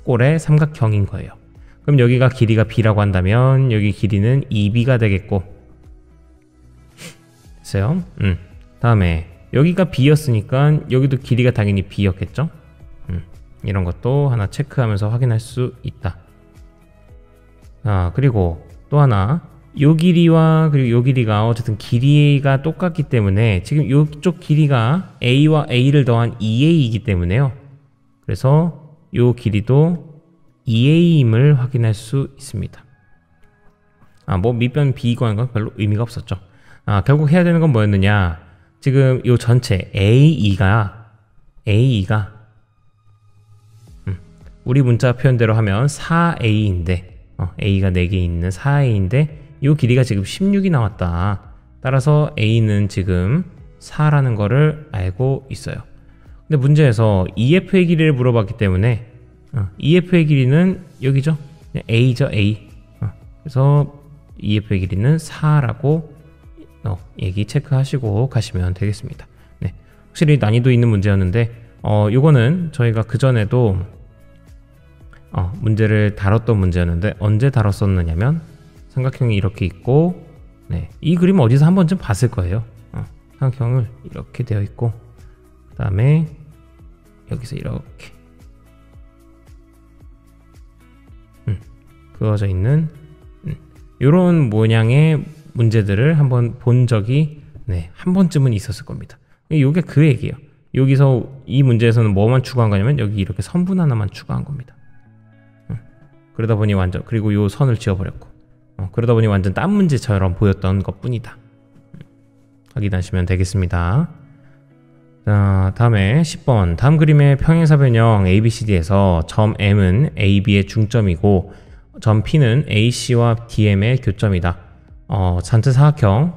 [SPEAKER 1] 꼴의 삼각형인 거예요. 그럼 여기가 길이가 B라고 한다면 여기 길이는 2B가 되겠고, 됐어요? 다음에 여기가 B였으니까 여기도 길이가 당연히 B였겠죠? 이런 것도 하나 체크하면서 확인할 수 있다. 그리고 또 하나, 요 길이와 그리고 요 길이가 어쨌든 길이가 똑같기 때문에 지금 요쪽 길이가 A와 A를 더한 2A이기 때문에요. 그래서 요 길이도 2A임을 확인할 수 있습니다. 뭐 밑변 B 구하는 건 별로 의미가 없었죠. 결국 해야 되는 건 뭐였느냐? 지금 요 전체 AE가 우리 문자 표현대로 하면 4A인데 A가 4개 있는 4A인데 이 길이가 지금 16이 나왔다. 따라서 A는 지금 4라는 거를 알고 있어요. 근데 문제에서 EF의 길이를 물어봤기 때문에 EF의 길이는 여기죠. A죠, A. 그래서 EF의 길이는 4라고 얘기 체크하시고 가시면 되겠습니다. 네, 확실히 난이도 있는 문제였는데 요거는 저희가 그전에도 문제를 다뤘던 문제였는데 언제 다뤘었느냐면 삼각형이 이렇게 있고 네, 이 그림 어디서 한 번쯤 봤을 거예요. 삼각형을 이렇게 되어 있고 그 다음에 여기서 이렇게 그어져 있는 이런 모양의 문제들을 한번 본 적이 한 번쯤은 있었을 겁니다. 이게 그 얘기예요. 여기서 이 문제에서는 뭐만 추가한 거냐면 여기 이렇게 선분 하나만 추가한 겁니다. 그러다 보니 완전 그리고 요 선을 지워버렸고 그러다 보니 완전 딴 문제처럼 보였던 것 뿐이다. 확인하시면 되겠습니다. 자, 다음에 10번 다음 그림의 평행사변형 ABCD에서 점 M은 AB의 중점이고 점 P는 AC와 DM의 교점이다. 전체 사각형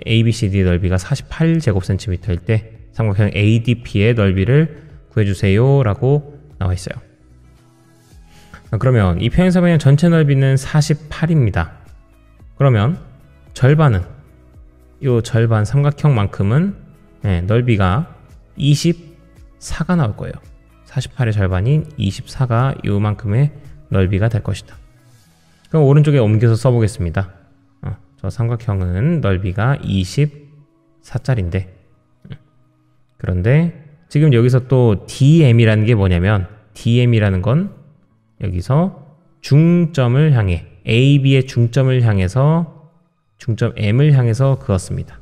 [SPEAKER 1] ABCD 넓이가 48제곱cm일 때 삼각형 ADP의 넓이를 구해주세요 라고 나와 있어요. 그러면 이 평행사변형 전체 넓이는 48입니다. 그러면 절반은 이 절반 삼각형만큼은 넓이가 24가 나올 거예요. 48의 절반인 24가 요만큼의 넓이가 될 것이다. 그럼 오른쪽에 옮겨서 써보겠습니다. 저 삼각형은 넓이가 24짜리인데 그런데 지금 여기서 또 DM이라는 게 뭐냐면 DM이라는 건 여기서 중점을 향해 AB의 중점을 향해서 중점 M을 향해서 그었습니다.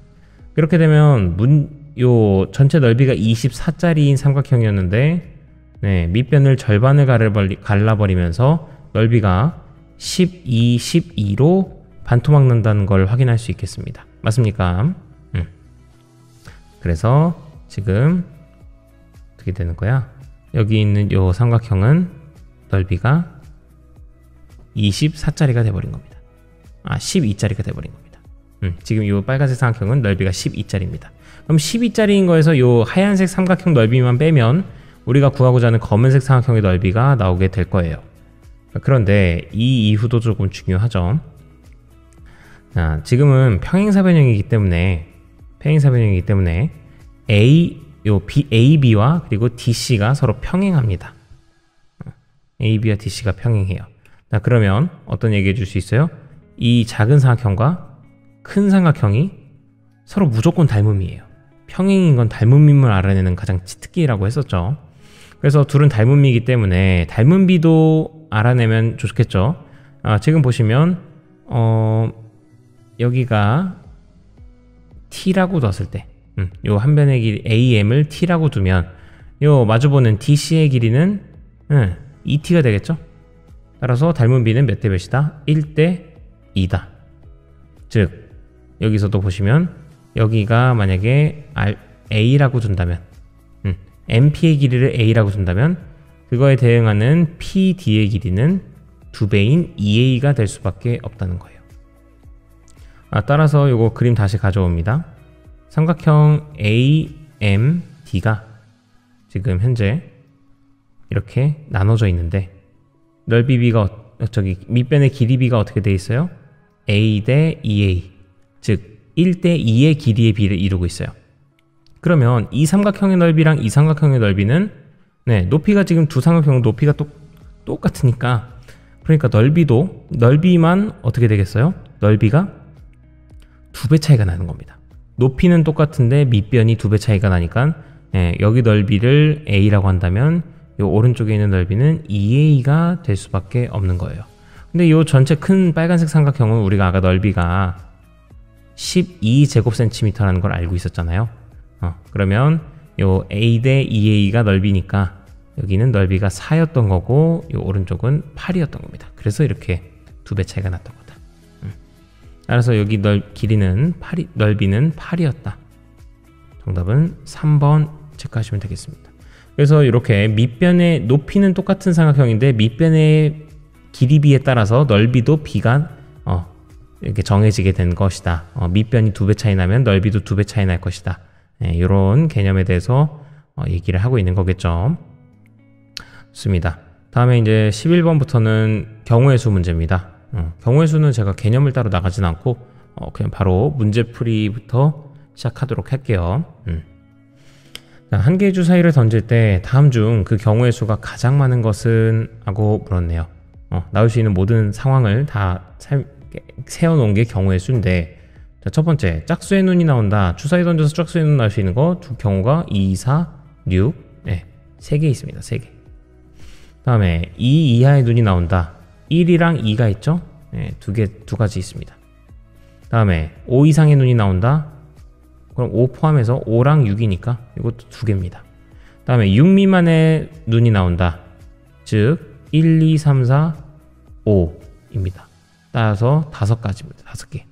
[SPEAKER 1] 그렇게 되면 요 전체 넓이가 24짜리인 삼각형이었는데 밑변을 절반을 갈라버리면서 넓이가 12로 반토막 난다는 걸 확인할 수 있겠습니다. 맞습니까? 그래서 지금 어떻게 되는 거야? 여기 있는 요 삼각형은 넓이가 24짜리가 돼버린 겁니다. 12짜리가 돼버린 겁니다. 지금 이 빨간색 삼각형은 넓이가 12짜리입니다. 그럼 12짜리인 거에서 이 하얀색 삼각형 넓이만 빼면 우리가 구하고자 하는 검은색 삼각형의 넓이가 나오게 될 거예요. 그런데 이 이후도 조금 중요하죠. 지금은 평행사변형이기 때문에 AB와 그리고 DC가 서로 평행합니다. AB와 DC가 평행해요. 그러면 어떤 얘기 해줄 수 있어요? 이 작은 삼각형과 큰 삼각형이 서로 무조건 닮음이에요. 평행인 건 닮음임을 알아내는 가장 특기라고 했었죠. 그래서 둘은 닮음이기 때문에 닮음비도 알아내면 좋겠죠. 지금 보시면 여기가 T라고 뒀을 때 요 한 변의 길이 AM을 T라고 두면 요 마주보는 DC의 길이는 2T가 되겠죠. 따라서 닮은비는 몇 대 몇이다? 1대 2다. 즉 여기서도 보시면 여기가 만약에 A라고 둔다면 MP의 길이를 A라고 둔다면 그거에 대응하는 PD의 길이는 2배인 2A가 될 수밖에 없다는 거예요. 따라서 요거 그림 다시 가져옵니다. 삼각형 AMD가 지금 현재 이렇게 나눠져 있는데 넓이비가 밑변의 길이비가 어떻게 돼 있어요? A 대 2A, 즉 1대 2의 길이의 비를 이루고 있어요. 그러면 이 삼각형의 넓이랑 이 삼각형의 넓이는 높이가 지금 두 삼각형 높이가 똑같으니까 그러니까 넓이만 어떻게 되겠어요? 넓이가 2배 차이가 나는 겁니다. 높이는 똑같은데 밑변이 2배 차이가 나니까 여기 넓이를 A라고 한다면 이 오른쪽에 있는 넓이는 2A가 될 수밖에 없는 거예요. 근데 이 전체 큰 빨간색 삼각형은 우리가 아까 넓이가 12제곱cm라는 걸 알고 있었잖아요. 그러면 요 A 대 2A가 넓이니까 여기는 넓이가 4였던 거고 요 오른쪽은 8이었던 겁니다. 그래서 이렇게 2배 차이가 났던 거다. 따라서 여기 넓이는 8이었다. 정답은 3번 체크하시면 되겠습니다. 그래서 이렇게 밑변의 높이는 똑같은 삼각형인데 밑변의 길이비에 따라서 넓이도 비가 이렇게 정해지게 된 것이다. 밑변이 2배 차이 나면 넓이도 2배 차이 날 것이다. 이런 개념에 대해서 얘기를 하고 있는 거겠죠. 좋습니다. 다음에 이제 11번부터는 경우의 수 문제입니다. 경우의 수는 제가 개념을 따로 나가진 않고 그냥 바로 문제풀이부터 시작하도록 할게요. 한 개의 주 사이를 던질 때 다음 중 그 경우의 수가 가장 많은 것은? 하고 물었네요. 나올 수 있는 모든 상황을 다 세워놓은 게 경우의 수인데, 자, 첫 번째 짝수의 눈이 나온다. 주 사이 던져서 짝수의 눈 나올 수 있는 거 두 경우가 2, 4, 6 3개 있습니다. 3개. 다음에 2 이하의 눈이 나온다. 1이랑 2가 있죠? 두 가지 있습니다. 다음에 5 이상의 눈이 나온다. 그럼 5 포함해서 5랑 6이니까 이것도 2개입니다. 다음에 6 미만의 눈이 나온다. 즉 1, 2, 3, 4, 5입니다. 따라서 5가지입니다. 5개.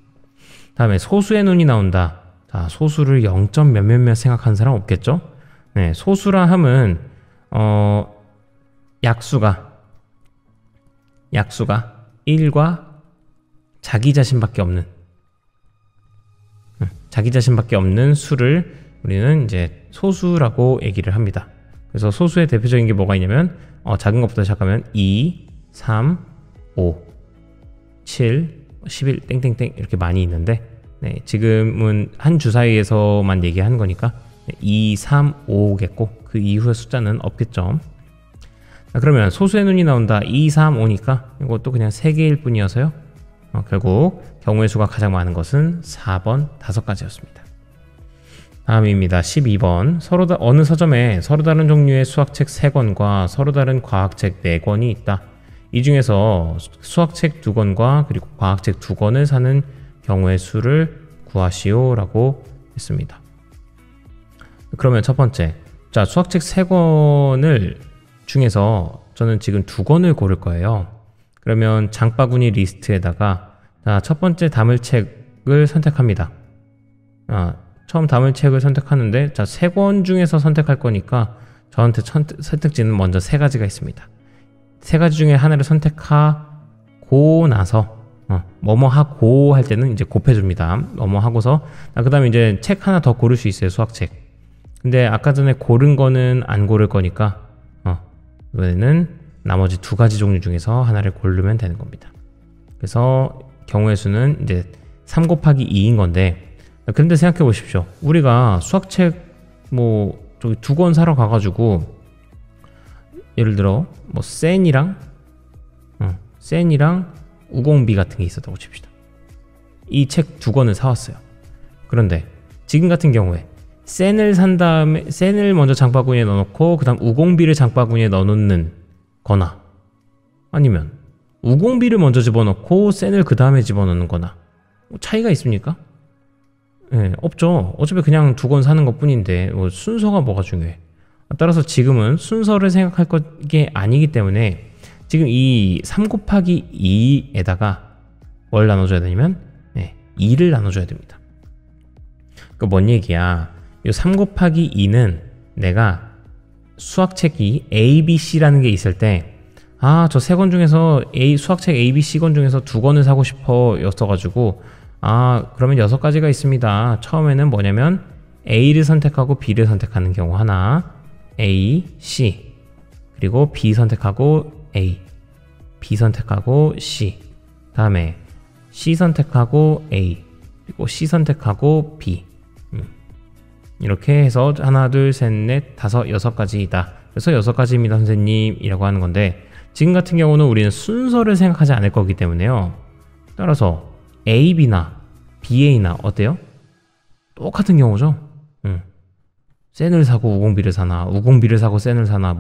[SPEAKER 1] 다음에 소수의 눈이 나온다. 자, 소수를 0. 몇몇몇 생각하는 사람 없겠죠? 네, 소수라 함은 약수가 1과 자기 자신밖에 없는 수를 우리는 이제 소수라고 얘기를 합니다. 그래서 소수의 대표적인 게 뭐가 있냐면 작은 것부터 시작하면 2, 3, 5, 7, 11 땡땡땡 이렇게 많이 있는데, 지금은 한 주 사이에서만 얘기하는 거니까 2, 3, 5겠고 그 이후의 숫자는 없겠죠. 그러면 소수의 눈이 나온다. 2, 3, 5니까 이것도 그냥 3개일 뿐이어서요. 결국 경우의 수가 가장 많은 것은 4번 5가지였습니다. 다음입니다. 12번. 어느 서점에 서로 다른 종류의 수학책 3권과 서로 다른 과학책 4권이 있다. 이 중에서 수학책 2권과 그리고 과학책 2권을 사는 경우의 수를 구하시오 라고 했습니다. 그러면 첫 번째, 자, 수학책 3권을 중에서 저는 지금 2권을 고를 거예요. 그러면 장바구니 리스트에다가 자, 첫 번째 다물책을 선택합니다. 처음 다물책을 선택하는데, 자, 3권 중에서 선택할 거니까 저한테 선택지는 먼저 3가지가 있습니다. 3가지 중에 하나를 선택하고 나서 뭐뭐 하고 할 때는 이제 곱해줍니다. 뭐뭐 하고서 그 다음에 이제 책 하나 더 고를 수 있어요. 수학책. 근데 아까 전에 고른 거는 안 고를 거니까 이번에는 나머지 2가지 종류 중에서 하나를 고르면 되는 겁니다. 그래서 경우의 수는 이제 3 곱하기 2인 건데, 그런데 생각해 보십시오. 우리가 수학책 저기 2권 사러 가가지고 예를 들어 센이랑 우공비 같은 게 있었다고 칩시다. 이 책 2권을 사왔어요. 그런데 지금 같은 경우에 센을 산 다음에 센을 먼저 장바구니에 넣어놓고 그 다음 우공비를 장바구니에 넣어놓는 거나, 아니면 우공비를 먼저 집어넣고 센을 그 다음에 집어넣는 거나 차이가 있습니까? 없죠. 어차피 그냥 2권 사는 것 뿐인데 순서가 뭐가 중요해. 따라서 지금은 순서를 생각할 게 아니기 때문에 지금 이 3 곱하기 2에다가 뭘 나눠줘야 되냐면 2를 나눠줘야 됩니다. 뭔 얘기야? 이 3 곱하기 2는 내가 수학책이 A, B, C라는 게 있을 때 저 3권 중에서 수학책 A, B, C권 중에서 2권을 사고 싶어 였어가지고 그러면 6가지가 있습니다. 처음에는 뭐냐면 A를 선택하고 B를 선택하는 경우 하나, A, C, 그리고 B 선택하고 A, B 선택하고 C, 다음에 C 선택하고 A, 그리고 C 선택하고 B. 이렇게 해서 하나, 둘, 셋, 넷, 다섯, 6가지이다. 그래서 6가지입니다, 선생님 이라고 하는 건데, 지금 같은 경우는 우리는 순서를 생각하지 않을 거기 때문에요. 따라서 A, B나 BA나 어때요? 똑같은 경우죠. 센을 사고 우공비를 사나, 우공비를 사고 센을 사나,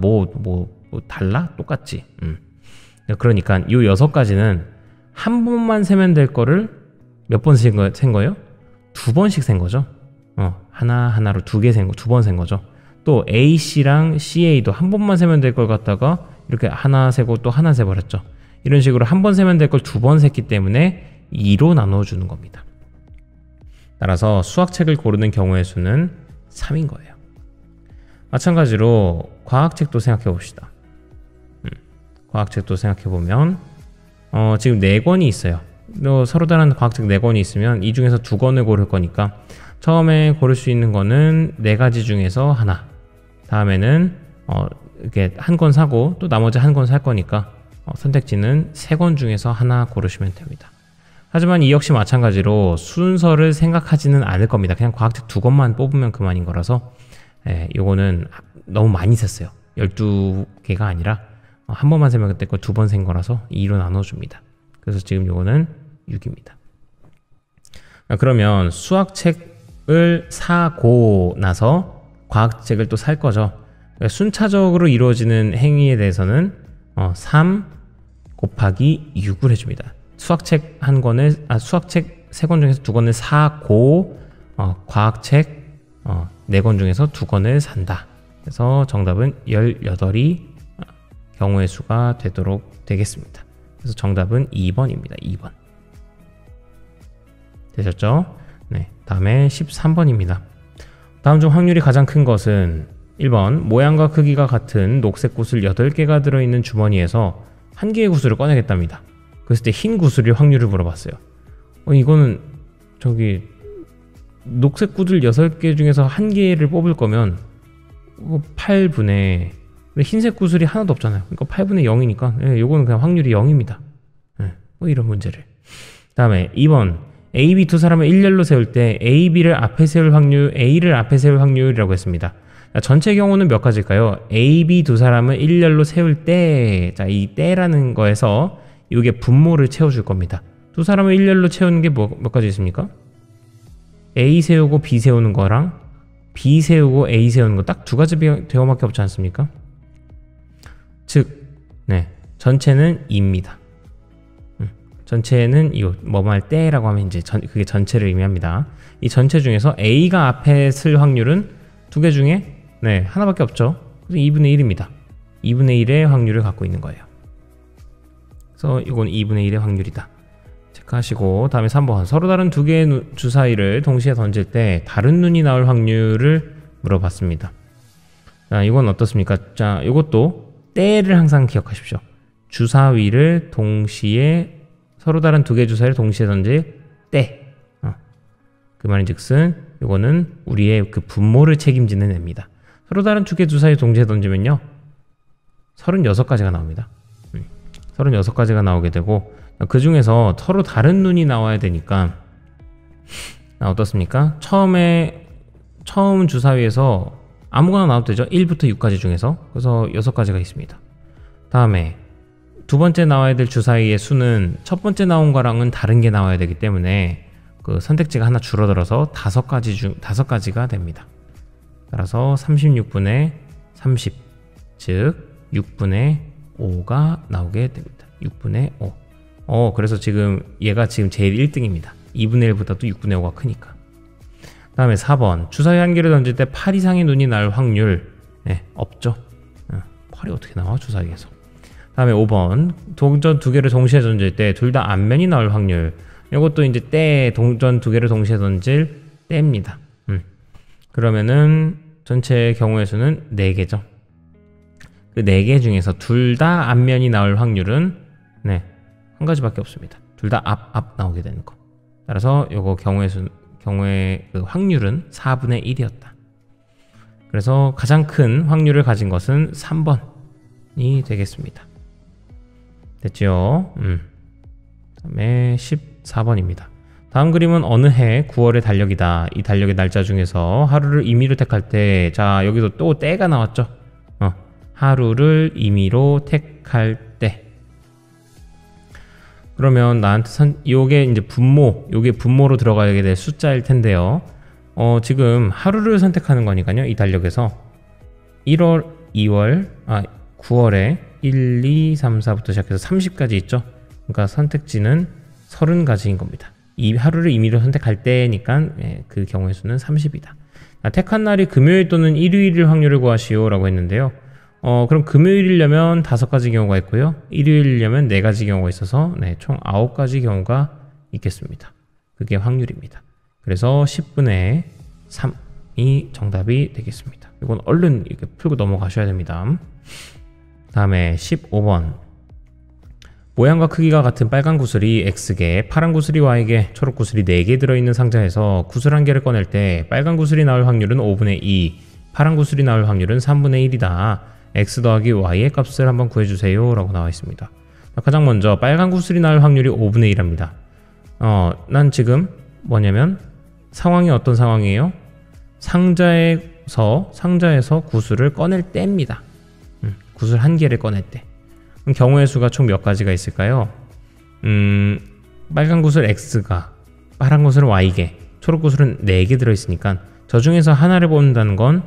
[SPEAKER 1] 달라? 똑같지. 그러니까 이 6가지는 한 번만 세면 될 거를 몇 번 센 거예요? 2번씩 센 거죠. 하나로 2개 센 거, 2번 센 거죠. 또 AC랑 CA도 한 번만 세면 될 걸 갖다가 이렇게 하나 세고 또 하나 세버렸죠. 이런 식으로 한 번 세면 될 걸 2번 셌기 때문에 2로 나눠주는 겁니다. 따라서 수학책을 고르는 경우의 수는 3인 거예요. 마찬가지로 과학책도 생각해 봅시다. 과학책도 생각해 보면 지금 4권이 있어요. 서로 다른 과학책 4권이 있으면 이 중에서 2권을 고를 거니까 처음에 고를 수 있는 거는 4가지 중에서 하나, 다음에는 이렇게 한 권 사고 또 나머지 한 권 살 거니까 선택지는 3권 중에서 하나 고르시면 됩니다. 하지만 이 역시 마찬가지로 순서를 생각하지는 않을 겁니다. 그냥 과학책 2권만 뽑으면 그만인 거라서 요거는 너무 많이 셌어요. 12개가 아니라 한 번만 세면 그때 거 2번 센 거라서 2로 나눠줍니다. 그래서 지금 요거는 6입니다. 그러면 수학책을 사고 나서 과학책을 또 살 거죠. 그러니까 순차적으로 이루어지는 행위에 대해서는 3 곱하기 6을 해줍니다. 수학책 한 권을 수학책 3권 중에서 2권을 사고 과학책 4권 중에서 2권을 산다. 그래서 정답은 18이 경우의 수가 되도록 되겠습니다. 그래서 정답은 2번입니다. 2번. 되셨죠? 네. 다음에 13번입니다. 다음 중 확률이 가장 큰 것은 1번 모양과 크기가 같은 녹색 구슬 8개가 들어있는 주머니에서 한 개의 구슬을 꺼내겠답니다. 그랬을 때 흰 구슬의 확률을 물어봤어요. 이거는 녹색 구슬 6개 중에서 한 개를 뽑을 거면 8분의 흰색 구슬이 하나도 없잖아요. 그러니까 8분의 0이니까 요거는 그냥 확률이 0입니다. 이런 문제를. 다음에 2번 A, B 두 사람을 일렬로 세울 때 A, B를 앞에 세울 확률, A를 앞에 세울 확률이라고 했습니다. 전체 경우는 몇 가지일까요? A, B 두 사람을 일렬로 세울 때, 이 때라는 거에서 이게 분모를 채워줄 겁니다. 두 사람을 일렬로 채우는 게 몇 가지 있습니까? A 세우고 B 세우는 거랑 B 세우고 A 세우는 거 딱 2가지 대어밖에 없지 않습니까? 즉, 전체는 2입니다. 전체는 이거 뭐뭐 때라고 하면 이제 그게 전체를 의미합니다. 이 전체 중에서 A가 앞에 쓸 확률은 2개 중에 하나밖에 없죠. 그래서 2분의 1입니다. 2분의 1의 확률을 갖고 있는 거예요. 그래서 이건 2분의 1의 확률이다. 체크하시고 다음에 3번 서로 다른 2개의 주사위를 동시에 던질 때 다른 눈이 나올 확률을 물어봤습니다. 자, 이건 어떻습니까? 자, 이것도 때를 항상 기억하십시오. 주사위를 동시에 서로 다른 2개의 주사위를 동시에 던질 때. 그 말인즉슨 이거는 우리의 그 분모를 책임지는 애입니다. 서로 다른 2개의 주사위 동시에 던지면요 36가지가 나옵니다. 36가지가 나오게 되고 그 중에서 서로 다른 눈이 나와야 되니까 어떻습니까? 처음 주사위에서 아무거나 나와도 되죠. 1부터 6까지 중에서. 그래서 6가지가 있습니다. 다음에 두 번째 나와야 될 주사위의 수는 첫 번째 나온 거랑은 다른 게 나와야 되기 때문에 그 선택지가 하나 줄어들어서 5가지가 됩니다. 따라서 36분의 30, 즉 6분의 5가 나오게 됩니다. 6분의 5. 그래서 지금 얘가 지금 제일 1등입니다. 2분의 1보다도 6분의 5가 크니까. 다음에 4번 주사위 한 개를 던질 때 8 이상의 눈이 날 확률 없죠. 8이 어떻게 나와 주사위에서. 다음에 5번 동전 2개를 동시에 던질 때 둘 다 앞면이 나올 확률. 이것도 이제 동전 2개를 동시에 던질 때입니다. 그러면은 전체 경우의 수는 4개죠. 그 4개 중에서 둘 다 앞면이 나올 확률은 한 가지밖에 없습니다. 둘 다 앞 나오게 되는 거. 따라서 요거 경우의 그 확률은 4분의 1이었다. 그래서 가장 큰 확률을 가진 것은 3번이 되겠습니다. 됐죠? 다음에 14번입니다. 다음 그림은 어느 해 9월의 달력이다. 이 달력의 날짜 중에서 하루를 임의로 택할 때, 자 여기도 또 때가 나왔죠. 하루를 임의로 택할 때. 그러면 나한테 요게 이제 요게 분모로 들어가게 될 숫자일 텐데요. 지금 하루를 선택하는 거니까요. 이 달력에서 9월에 1, 2, 3, 4부터 시작해서 30까지 있죠. 그러니까 선택지는 30가지인 겁니다. 이 하루를 임의로 선택할 때니까 그 경우의 수는 30이다. 택한 날이 금요일 또는 일요일일 확률을 구하시오 라고 했는데요. 그럼 금요일이려면 5가지 경우가 있고요. 일요일이려면 4가지 경우가 있어서 총 9가지 경우가 있겠습니다. 그게 확률입니다. 그래서 10분의 3 정답이 되겠습니다. 이건 얼른 이렇게 풀고 넘어가셔야 됩니다. 다음에 15번. 모양과 크기가 같은 빨간 구슬이 X개, 파란 구슬이 Y개, 초록 구슬이 4개 들어있는 상자에서 구슬 1개를 꺼낼 때 빨간 구슬이 나올 확률은 5분의 2, 파란 구슬이 나올 확률은 3분의 1이다. X 더하기 Y의 값을 한번 구해주세요 라고 나와 있습니다. 가장 먼저 빨간 구슬이 나올 확률이 5분의 1입니다. 난 지금 뭐냐면 상황이 어떤 상황이에요? 상자에서 구슬을 꺼낼 때입니다. 구슬 1개를 꺼낼 때. 그럼 경우의 수가 총 몇 가지가 있을까요? 빨간 구슬 X가, 파란 구슬은 Y개, 초록 구슬은 4개 들어있으니까 저 중에서 하나를 뽑는다는 건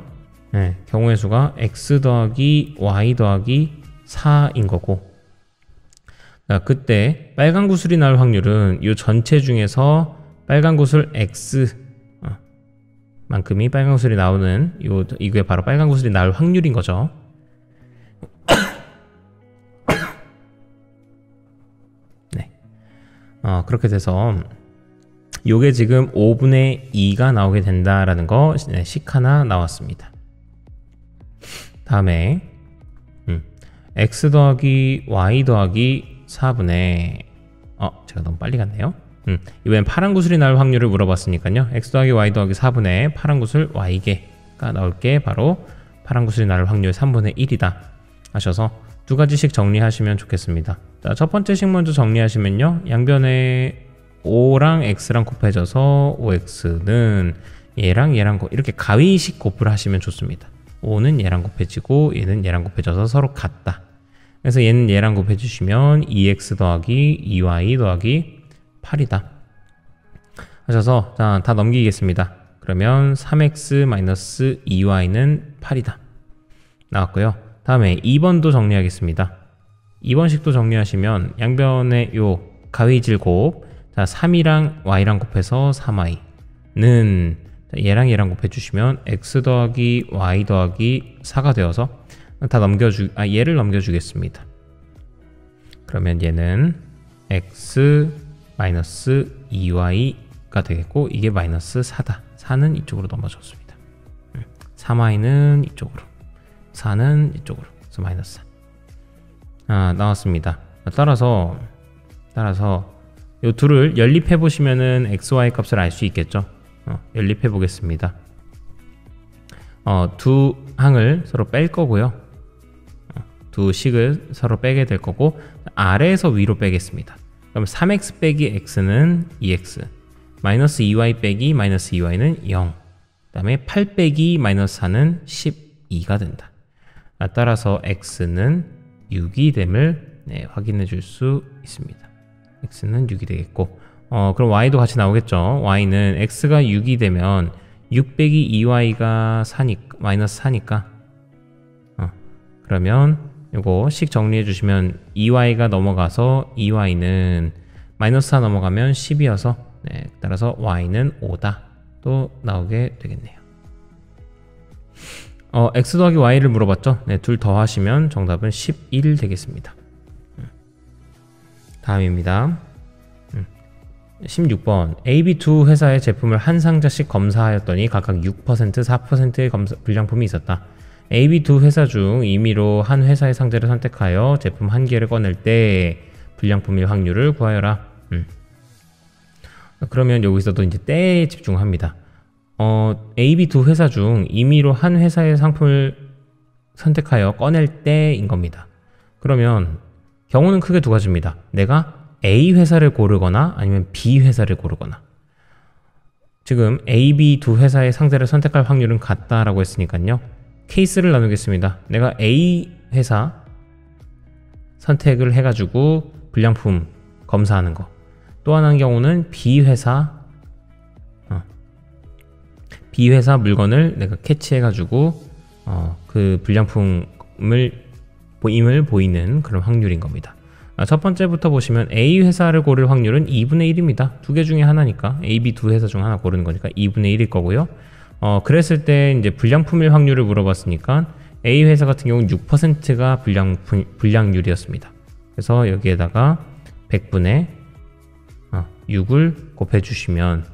[SPEAKER 1] 경우의 수가 X 더하기 Y 더하기 4인 거고, 그때 빨간 구슬이 나올 확률은 이 전체 중에서 빨간 구슬 X 만큼이 빨간 구슬이 나오는 이게 바로 빨간 구슬이 나올 확률인 거죠. 네. 그렇게 돼서 요게 지금 5분의 2가 나오게 된다라는 거 식 하나 나왔습니다. 다음에 X 더하기 Y 더하기 4분의 제가 너무 빨리 갔네요. 이번엔 파란 구슬이 나올 확률을 물어봤으니까요. X 더하기 Y 더하기 4분의 파란 구슬 Y개가 나올 게 바로 파란 구슬이 나올 확률 3분의 1이다 하셔서 두 가지씩 정리하시면 좋겠습니다. 자, 첫 번째 식 먼저 정리하시면요. 양변에 5랑 X랑 곱해져서 5X는 얘랑 이렇게 가위식 곱을 하시면 좋습니다. 5는 얘랑 곱해지고 얘는 얘랑 곱해져서 서로 같다. 그래서 얘는 얘랑 곱해주시면 2X 더하기 2Y 더하기 8이다 하셔서 자, 다 넘기겠습니다. 그러면 3X 2Y는 8이다 나왔고요. 다음에 2번도 정리하겠습니다. 2번식도 정리하시면 양변에 요 가위질 곱, 자 3이랑 Y랑 곱해서 3Y는 얘랑 곱해주시면 X 더하기 Y 더하기 4가 되어서 다 얘를 넘겨주겠습니다. 그러면 얘는 X 2Y가 되겠고 이게 마이너스 4다. 4는 이쪽으로 넘어졌습니다. 3Y는 이쪽으로, 4는 이쪽으로. 그래서 마이너스 4. 나왔습니다. 따라서 이 둘을 연립해 보시면은 XY 값을 알 수 있겠죠. 연립해 보겠습니다. 두 항을 서로 뺄 거고요. 두 식을 서로 빼게 될 거고 아래에서 위로 빼겠습니다. 그럼 3x 빼기 x는 2x, 마이너스 2y 빼기 마이너스 2y는 0, 그 다음에 8 빼기 마이너스 4는 12가 된다. 따라서 x는 6이 됨을 확인해 줄 수 있습니다. x는 6이 되겠고 그럼 y도 같이 나오겠죠. y는 x가 6이 되면 6 빼기 2y가 4니까, 마이너스 4니까 그러면 요거 식 정리해 주시면 2y가 넘어가서 2y는 마이너스 4 넘어가면 10이어서 따라서 y는 5다 또 나오게 되겠네요. x 더하기 y를 물어봤죠. 둘 더하시면 정답은 11 되겠습니다. 다음입니다. 16번 AB 두 회사의 제품을 한 상자씩 검사하였더니 각각 6%, 4%의 불량품이 있었다. AB 두 회사 중 임의로 한 회사의 상자를 선택하여 제품 1개를 꺼낼 때 불량품일 확률을 구하여라. 그러면 여기서도 이제 때에 집중합니다. AB 두 회사 중 임의로 한 회사의 상품을 선택하여 꺼낼 때인 겁니다. 그러면 경우는 크게 두 가지입니다. 내가 A 회사를 고르거나 아니면 B 회사를 고르거나. 지금 A, B 두 회사의 상자를 선택할 확률은 같다라고 했으니까요. 케이스를 나누겠습니다. 내가 A 회사 선택을 해가지고 불량품 검사하는 거. 또 하나의 경우는 B 회사 물건을 내가 캐치해가지고 그 불량품을 보이는 그런 확률인 겁니다. 첫 번째부터 보시면 A 회사를 고를 확률은 2분의 1입니다. 두 개 중에 하나니까 A, B 두 회사 중 하나 고르는 거니까 2분의 1일 거고요. 그랬을 때 이제 불량품일 확률을 물어봤으니까 A 회사 같은 경우는 6%가 불량률이었습니다. 그래서 여기에다가 100분의 6을 곱해주시면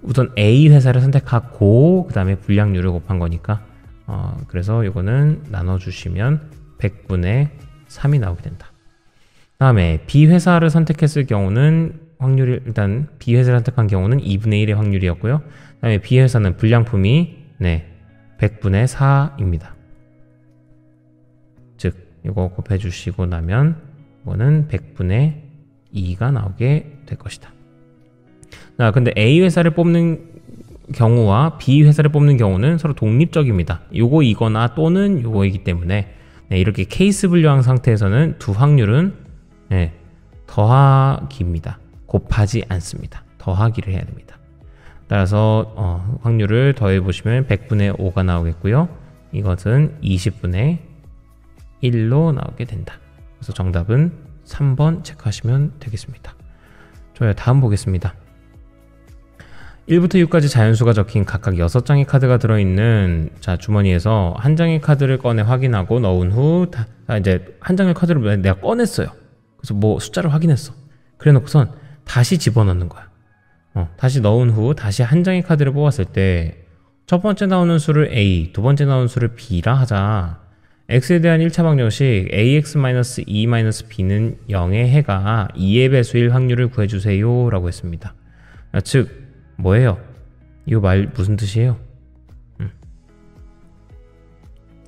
[SPEAKER 1] 우선 A 회사를 선택하고 그 다음에 불량률을 곱한 거니까 그래서 이거는 나눠주시면 100분의 3이 나오게 된다. 다음에 B 회사를 선택했을 경우는 확률이 일단 B 회사를 선택한 경우는 2분의 1의 확률이었고요. 그 다음에 B 회사는 불량품이 100분의 4입니다. 즉 이거 곱해 주시고 나면 이거는 100분의 2가 나오게 될 것이다. 근데 A 회사를 뽑는 경우와 B 회사를 뽑는 경우는 서로 독립적입니다. 요거 이거나 또는 요거이기 때문에 이렇게 케이스 분류한 상태에서는 두 확률은 더하기입니다. 곱하지 않습니다. 더하기를 해야 됩니다. 따라서 확률을 더해 보시면 100분의 5가 나오겠고요. 이것은 20분의 1로 나오게 된다. 그래서 정답은 3번 체크하시면 되겠습니다. 좋아요. 다음 보겠습니다. 1부터 6까지 자연수가 적힌 각각 6장의 카드가 들어있는 주머니에서 한 장의 카드를 꺼내 확인하고 넣은 후 이제 한 장의 카드를 내가 꺼냈어요. 그래서 뭐 숫자를 확인했어. 그래 놓고선 다시 집어넣는 거야. 다시 넣은 후 다시 한 장의 카드를 뽑았을 때 첫 번째 나오는 수를 A, 두 번째 나오는 수를 B라 하자. X에 대한 1차 방정식 AX-E-B는 0의 해가 2의 배수일 확률을 구해주세요 라고 했습니다. 즉 뭐예요? 이거 말 무슨 뜻이에요?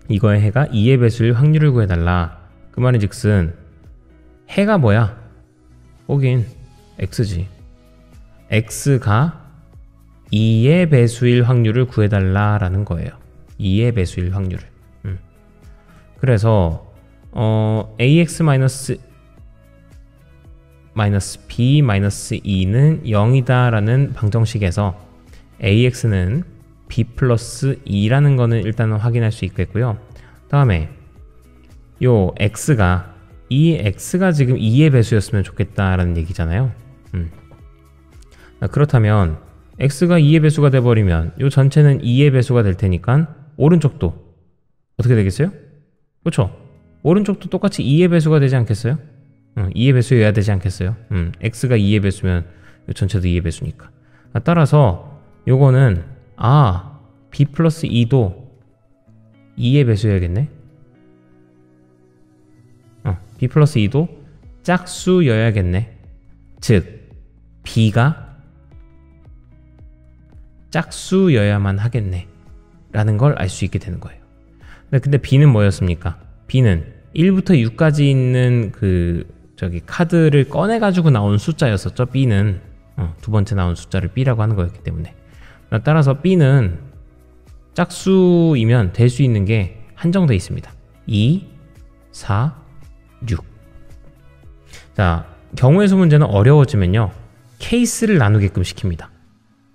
[SPEAKER 1] 이거의 해가 2의 배수일 확률을 구해달라. 그 말인 즉슨 해가 뭐야? 거긴 X지. X가 2의 배수일 확률을 구해달라 라는 거예요. 2의 배수일 확률을. 그래서 AX-B-E는 0이다 라는 방정식에서 AX는 B 플러스 2라는 거는 일단은 확인할 수 있겠고요. 다음에 요 X가 이 X가 지금 2의 배수였으면 좋겠다라는 얘기잖아요. 그렇다면 X가 2의 배수가 돼버리면 요 전체는 2의 배수가 될 테니까 오른쪽도 어떻게 되겠어요? 그렇죠? 오른쪽도 똑같이 2의 배수가 되지 않겠어요? 2의 배수여야 되지 않겠어요? X가 2의 배수면 요 전체도 2의 배수니까. 따라서 요거는 B 플러스 2도 2의 배수여야겠네? B 플러스 2도 짝수여야겠네. 즉 B가 짝수여야만 하겠네 라는 걸 알 수 있게 되는 거예요. 근데 B는 뭐였습니까? B는 1부터 6까지 있는 카드를 꺼내 가지고 나온 숫자였었죠. B는 두 번째 나온 숫자를 B라고 하는 거였기 때문에. 따라서 B는 짝수이면 될 수 있는 게 한정돼 있습니다. 2, 4, 6. 자, 경우의 수 문제는 어려워지면요 케이스를 나누게끔 시킵니다.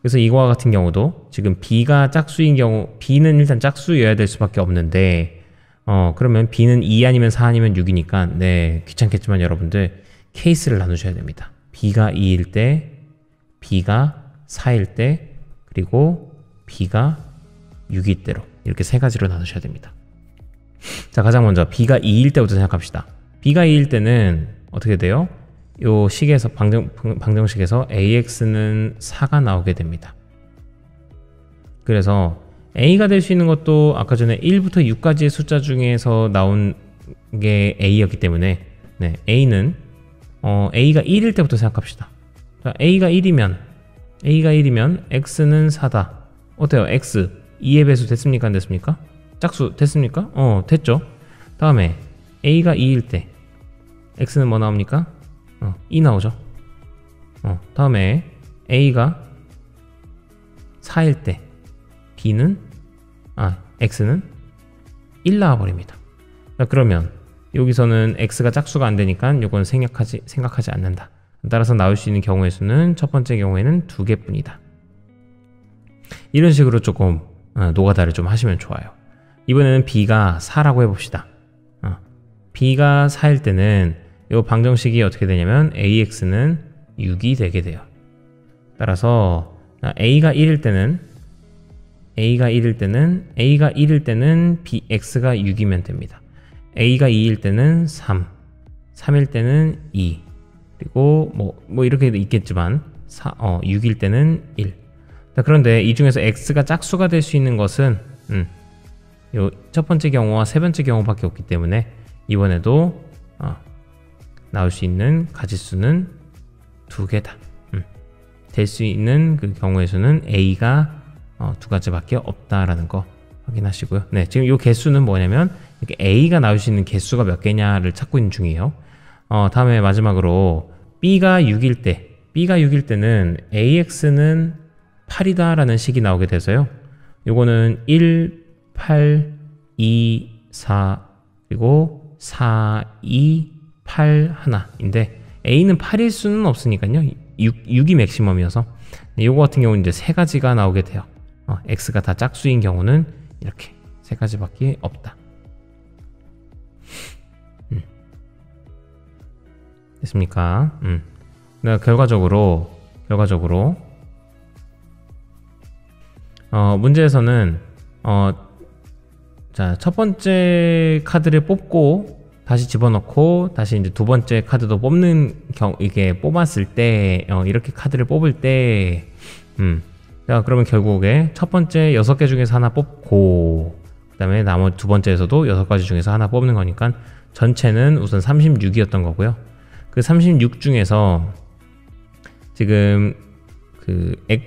[SPEAKER 1] 그래서 이거와 같은 경우도 지금 B가 짝수인 경우 B는 일단 짝수여야 될 수밖에 없는데 그러면 B는 2 아니면 4 아니면 6이니까 귀찮겠지만 여러분들 케이스를 나누셔야 됩니다. B가 2일 때, B가 4일 때, 그리고 B가 6일 때로 이렇게 세 가지로 나누셔야 됩니다. 자, 가장 먼저 B가 2일 때부터 생각합시다. B가 2일 때는 어떻게 돼요? 요 식에서 방정식에서 AX는 4가 나오게 됩니다. 그래서 A가 될 수 있는 것도 아까 전에 1부터 6까지의 숫자 중에서 나온 게 A였기 때문에 A는 A가 1일 때부터 생각합시다. 자, A가 1이면 X는 4다. 어때요? X 2의 배수 됐습니까? 안 됐습니까? 짝수 됐습니까? 됐죠. 다음에 A가 2일 때 X는 뭐 나옵니까? 2 나오죠. 다음에 A가 4일 때 X는 1 나와버립니다. 그러면 여기서는 X가 짝수가 안 되니까 이건 생각하지 않는다. 따라서 나올 수 있는 경우의 수는 첫 번째 경우에는 2개뿐이다. 이런 식으로 조금 노가다를 좀 하시면 좋아요. 이번에는 B가 4라고 해봅시다. B가 4일 때는 이 방정식이 어떻게 되냐면 AX는 6이 되게 돼요. 따라서 X가 1일 때는 X가 6이면 됩니다. A가 2일 때는 3, 3일 때는 2, 그리고 뭐 이렇게 있겠지만 6일 때는 1. 자, 그런데 이 중에서 x가 짝수가 될 수 있는 것은 요 첫 번째 경우와 세 번째 경우밖에 없기 때문에 이번에도 나올 수 있는 가지수는 두 개다. 될 수 있는 그 경우의 수는 a가 두 가지밖에 없다라는 거 확인하시고요. 네, 지금 요 개수는 뭐냐면 이렇게 a가 나올 수 있는 개수가 몇 개냐를 찾고 있는 중이에요. 다음에 마지막으로 b가 6일 때는 ax는 8이다라는 식이 나오게 돼서요. 요거는 1, 8, 2, 4 그리고 4, 2, 8 하나인데 a는 8일 수는 없으니까요. 6이 맥시멈이어서 요거 같은 경우는 이제 세 가지가 나오게 돼요. x가 다 짝수인 경우는 이렇게 세 가지밖에 없다. 됐습니까? 내가 결과적으로 문제에서는 자, 첫 번째 카드를 뽑고 다시 집어넣고 다시 이제 두 번째 카드도 뽑는 이게 뽑았을 때 이렇게 카드를 뽑을 때 자, 그러면 결국에 첫 번째 6개 중에서 하나 뽑고 그 다음에 나머지 두 번째에서도 6가지 중에서 하나 뽑는 거니까 전체는 우선 36이었던 거고요. 그 36 중에서 지금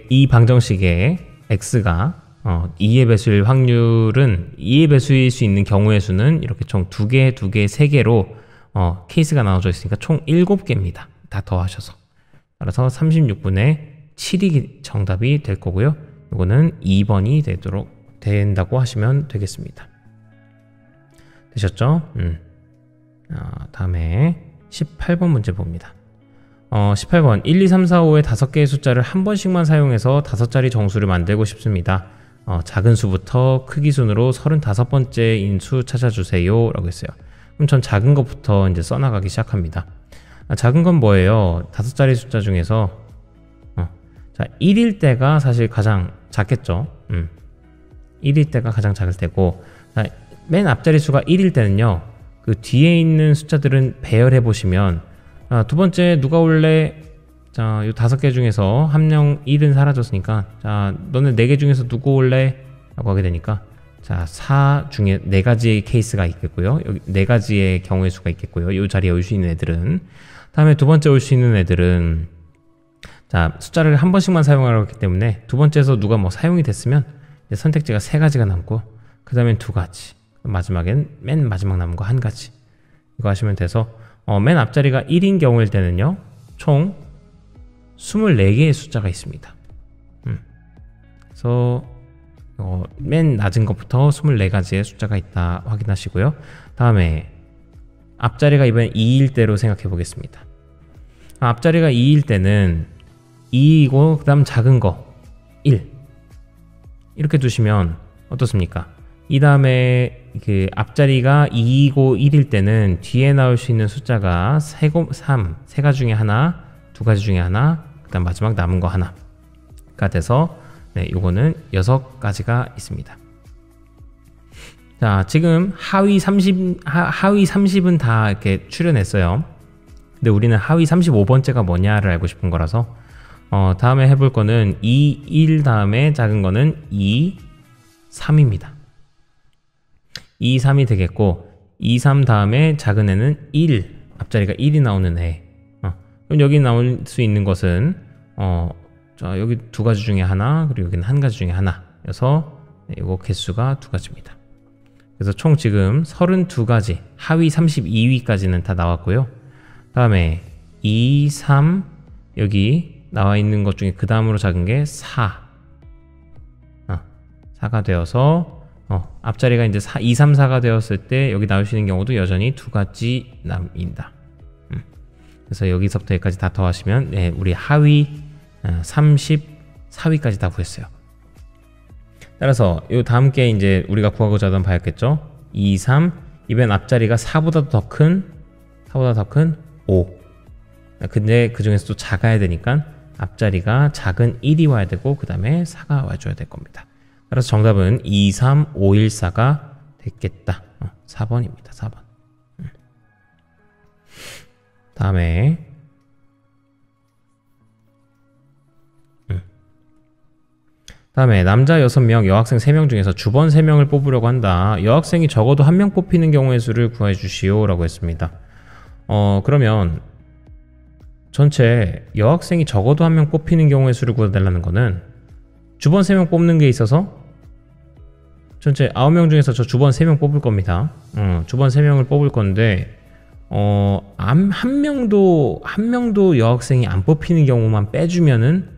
[SPEAKER 1] 이 방정식에 x가 2의 배수일 확률은 2의 배수일 수 있는 경우의 수는 이렇게 총 2개, 2개, 3개로 케이스가 나눠져 있으니까 총 7개입니다. 다 더하셔서. 따라서 36분의 7이 정답이 될 거고요. 이거는 2번이 된다고 하시면 되겠습니다. 되셨죠? 다음에 18번 문제 봅니다. 18번 1, 2, 3, 4, 5의 5개의 숫자를 한 번씩만 사용해서 5자리 정수를 만들고 싶습니다. 작은 수부터 크기 순으로 35번째 인수 찾아주세요 라고 했어요. 그럼 전 작은 것부터 이제 써나가기 시작합니다. 작은 건 뭐예요? 5자리 숫자 중에서 자, 1일 때가 사실 가장 작겠죠. 1일 때가 가장 작을 때고, 자, 맨 앞자리 수가 1일 때는요, 그 뒤에 있는 숫자들은 배열해 보시면, 두 번째 누가 올래? 자, 요 5개 중에서 한 명 1은 사라졌으니까, 자, 너네 4개 중에서 누구 올래? 라고 하게 되니까, 자, 4 중에 4가지의 케이스가 있겠고요. 여기 4가지의 경우의 수가 있겠고요. 요 자리에 올 수 있는 애들은. 다음에 두 번째 올 수 있는 애들은, 자, 숫자를 한 번씩만 사용하려고 했기 때문에 두 번째에서 누가 뭐 사용이 됐으면 이제 선택지가 3가지가 남고 그 다음엔 2가지, 마지막엔 맨 마지막 남은 거 1가지, 이거 하시면 돼서 맨 앞자리가 1인 경우일 때는요 총 24개의 숫자가 있습니다. 그래서 맨 낮은 것부터 24가지의 숫자가 있다 확인하시고요. 다음에 앞자리가 이번엔 2일 때로 생각해 보겠습니다. 앞자리가 2일 때는 2이고 그 다음 작은 거 1 이렇게 두시면 어떻습니까? 이 다음에 그 앞자리가 2이고 1일 때는 뒤에 나올 수 있는 숫자가 3, 3가지 중에 하나, 2가지 중에 하나, 그 다음 마지막 남은 거 하나가 돼서 네, 요거는 6가지가 있습니다. 자, 지금 하위 30은 다 이렇게 추려냈어요. 근데 우리는 하위 35번째가 뭐냐를 알고 싶은 거라서 다음에 해볼 거는 2, 1 다음에 작은 거는 2, 3입니다. 2, 3이 되겠고 2, 3 다음에 작은 애는 1, 앞자리가 1이 나오는 애. 그럼 여기 나올 수 있는 것은 자, 여기 2가지 중에 하나, 그리고 여기는 1가지 중에 하나여서 이거 개수가 2가지입니다. 그래서 총 지금 32가지, 하위 32위까지는 다 나왔고요. 다음에 2, 3, 여기 나와 있는 것 중에 그 다음으로 작은 게 4. 4가 되어서 앞자리가 이제 2, 3, 4가 되었을 때 여기 나올 수 있는 경우도 여전히 2가지 남입니다. 그래서 여기서부터 여기까지 다 더하시면 네, 우리 하위 34위까지 다 구했어요. 따라서 이 다음 게 이제 우리가 구하고자 하던 바였겠죠. 2, 3, 이번 앞자리가 4보다 더 큰 5. 근데 그 중에서 또 작아야 되니까 앞자리가 작은 1이 와야 되고 그 다음에 4가 와줘야 될 겁니다. 따라서 정답은 2, 3, 5, 1, 4가 됐겠다. 4번입니다. 4번. 다음에 다음에 남자 6명, 여학생 3명 중에서 주번 3명을 뽑으려고 한다. 여학생이 적어도 1명 뽑히는 경우의 수를 구해 주시오 라고 했습니다. 그러면 전체 여학생이 적어도 1명 뽑히는 경우의 수를 구해달라는 거는 주번 3명 뽑는 게 있어서 전체 9명 중에서 저 주번 3명 뽑을 겁니다. 주번 3명을 뽑을 건데 한 명도 여학생이 안 뽑히는 경우만 빼주면은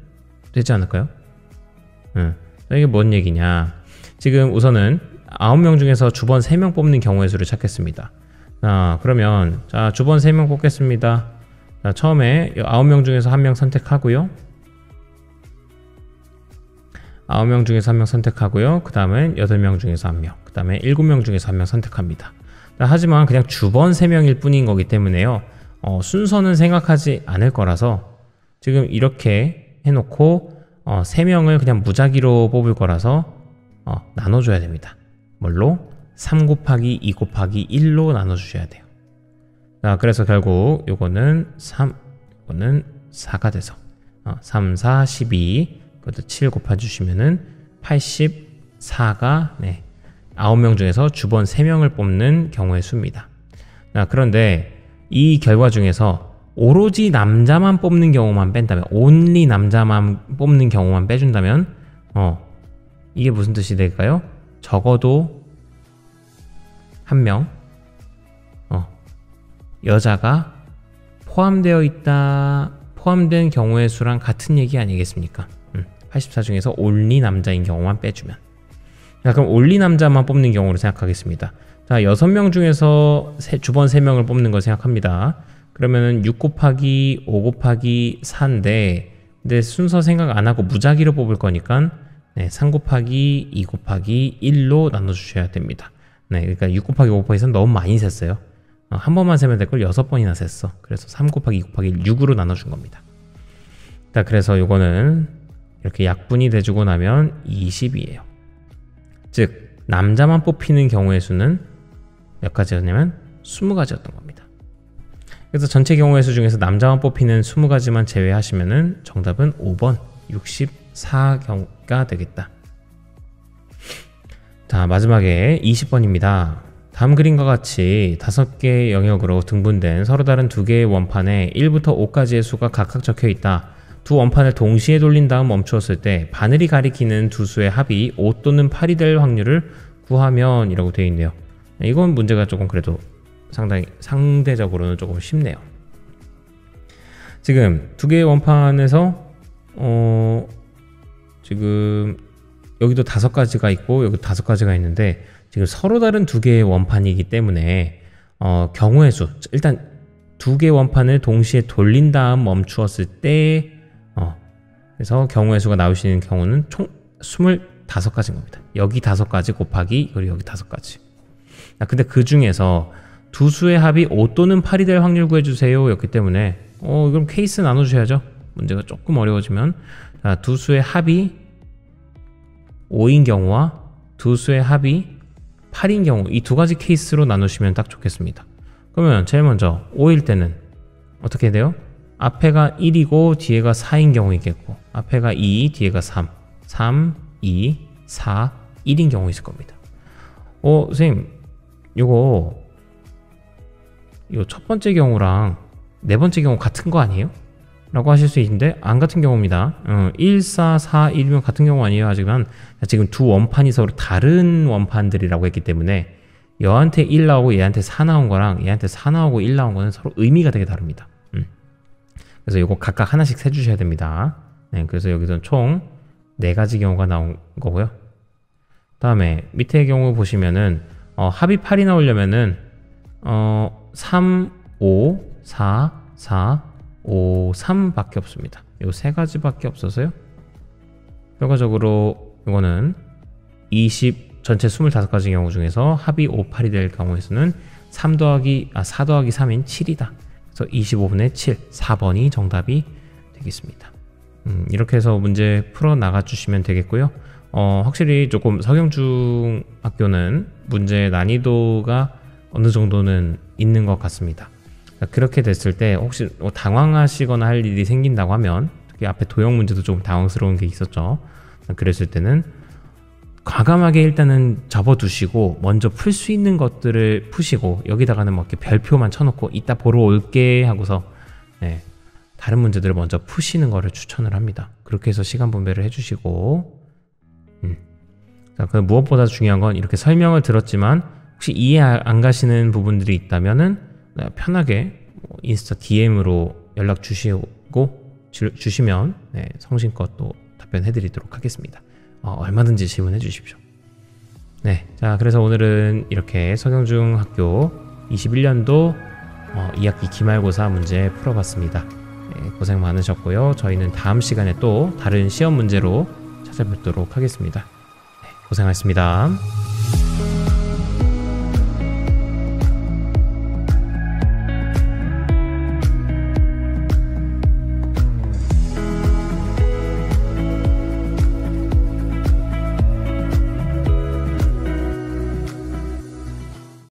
[SPEAKER 1] 되지 않을까요? 이게 뭔 얘기냐. 지금 우선은 9명 중에서 주번 3명 뽑는 경우의 수를 찾겠습니다. 그러면 자, 주번 3명 뽑겠습니다. 자, 처음에 9명 중에서 1명 선택하고요. 9명 중에서 1명 선택하고요. 그 다음엔 8명 중에서 1명, 그 다음에 7명 중에서 1명 선택합니다. 하지만 그냥 주번 3명일 뿐인 거기 때문에요. 순서는 생각하지 않을 거라서 지금 이렇게 해놓고 3명을 그냥 무작위로 뽑을 거라서 나눠줘야 됩니다. 뭘로? 3 곱하기 2 곱하기 1로 나눠주셔야 돼요. 자, 그래서 결국 요거는 3, 이거는 4가 돼서 3, 4, 12 그것도 7 곱해주시면은 84가 9명 중에서 주번 3명을 뽑는 경우의 수입니다. 그런데 이 결과 중에서 오로지 남자만 뽑는 경우만 뺀다면, 온리 남자만 뽑는 경우만 빼준다면 이게 무슨 뜻이 될까요? 적어도 1명 여자가 포함된 경우의 수랑 같은 얘기 아니겠습니까? 84 중에서 온리 남자인 경우만 빼주면. 자, 그럼 온리 남자만 뽑는 경우로 생각하겠습니다. 자, 6명 중에서 주번 3명을 뽑는 걸 생각합니다. 그러면은 6 곱하기 5 곱하기 4인데, 근데 순서 생각 안 하고 무작위로 뽑을 거니까 3 곱하기 2 곱하기 1로 나눠주셔야 됩니다. 그러니까 6 곱하기 5 곱하기 4는 너무 많이 셌어요. 한 번만 세면 될 걸 6번이나 셌어. 그래서 3 곱하기 2 곱하기 1, 6으로 나눠준 겁니다. 자, 그래서 요거는 이렇게 약분이 돼주고 나면 20이에요. 즉 남자만 뽑히는 경우의 수는 몇 가지였냐면 20가지였던 겁니다. 그래서 전체 경우의 수 중에서 남자만 뽑히는 20가지만 제외하시면은 정답은 5번 64경우가 되겠다. 자, 마지막에 20번입니다. 다음 그림과 같이 5개의 영역으로 등분된 서로 다른 2개의 원판에 1부터 5까지의 수가 각각 적혀 있다. 두 원판을 동시에 돌린 다음 멈추었을 때 바늘이 가리키는 두 수의 합이 5 또는 8이 될 확률을 구하면 이라고 되어 있네요. 이건 문제가 조금 그래도 상대적으로는 조금 쉽네요. 지금 2개의 원판에서 지금 여기도 5가지가 있고 여기 5가지가 있는데 지금 서로 다른 2개의 원판이기 때문에 경우의 수, 일단 2개의 원판을 동시에 돌린 다음 멈추었을 때 그래서 경우의 수가 나오시는 경우는 총 25가지인 겁니다. 여기 5가지 곱하기 그리고 여기 5가지. 근데 그 중에서 두 수의 합이 5 또는 8이 될 확률 구해주세요 였기 때문에 그럼 케이스 나눠주셔야죠. 문제가 조금 어려워지면 자, 두 수의 합이 5인 경우와 두 수의 합이 8인 경우 이 2가지 케이스로 나누시면 딱 좋겠습니다. 그러면 제일 먼저 5일 때는 어떻게 돼요? 앞에가 1이고 뒤에가 4인 경우 있겠고 앞에가 2, 뒤에가 3, 3, 2, 4, 1인 경우 있을 겁니다. 선생님 이거 첫 번째 경우랑 네 번째 경우 같은 거 아니에요? 라고 하실 수 있는데 안 같은 경우입니다. 1, 4, 4, 1이면 같은 경우 아니에요. 하지만 지금 두 원판이 서로 다른 원판들이라고 했기 때문에 얘한테 1 나오고 얘한테 4 나온 거랑 얘한테 4 나오고 1 나온 거는 서로 의미가 되게 다릅니다. 그래서 이거 각각 하나씩 세주셔야 됩니다. 그래서 여기서 총 4가지 경우가 나온 거고요. 다음에 밑에 경우 보시면은 합이 8이 나오려면은 3, 5, 4, 4, 5, 3밖에 없습니다. 요 3가지밖에 없어서요. 결과적으로 이거는 전체 25가지 경우 중에서 합이 5, 8이 될 경우에서는 4 더하기 3인 7이다. 그래서 25분의 7, 4번이 정답이 되겠습니다. 이렇게 해서 문제 풀어 나가 주시면 되겠고요. 확실히 조금 서경중학교는 문제 난이도가 어느 정도는 있는 것 같습니다. 그렇게 됐을 때 혹시 당황하시거나 할 일이 생긴다고 하면 특히 앞에 도형 문제도 좀 당황스러운 게 있었죠. 그랬을 때는 과감하게 일단은 접어두시고 먼저 풀 수 있는 것들을 푸시고 여기다가는 뭐 이렇게 별표만 쳐놓고 이따 보러 올게 하고서 다른 문제들을 먼저 푸시는 거를 추천을 합니다. 그렇게 해서 시간 분배를 해주시고 자, 그 무엇보다 중요한 건 이렇게 설명을 들었지만 혹시 이해 안 가시는 부분들이 있다면은 편하게 인스타 DM으로 연락 주시면 성심껏 또 답변해 드리도록 하겠습니다. 얼마든지 질문해 주십시오. 자, 그래서 오늘은 이렇게 서경중학교 21년도 2학기 기말고사 문제 풀어봤습니다. 고생 많으셨고요. 저희는 다음 시간에 또 다른 시험 문제로 찾아뵙도록 하겠습니다. 고생하셨습니다.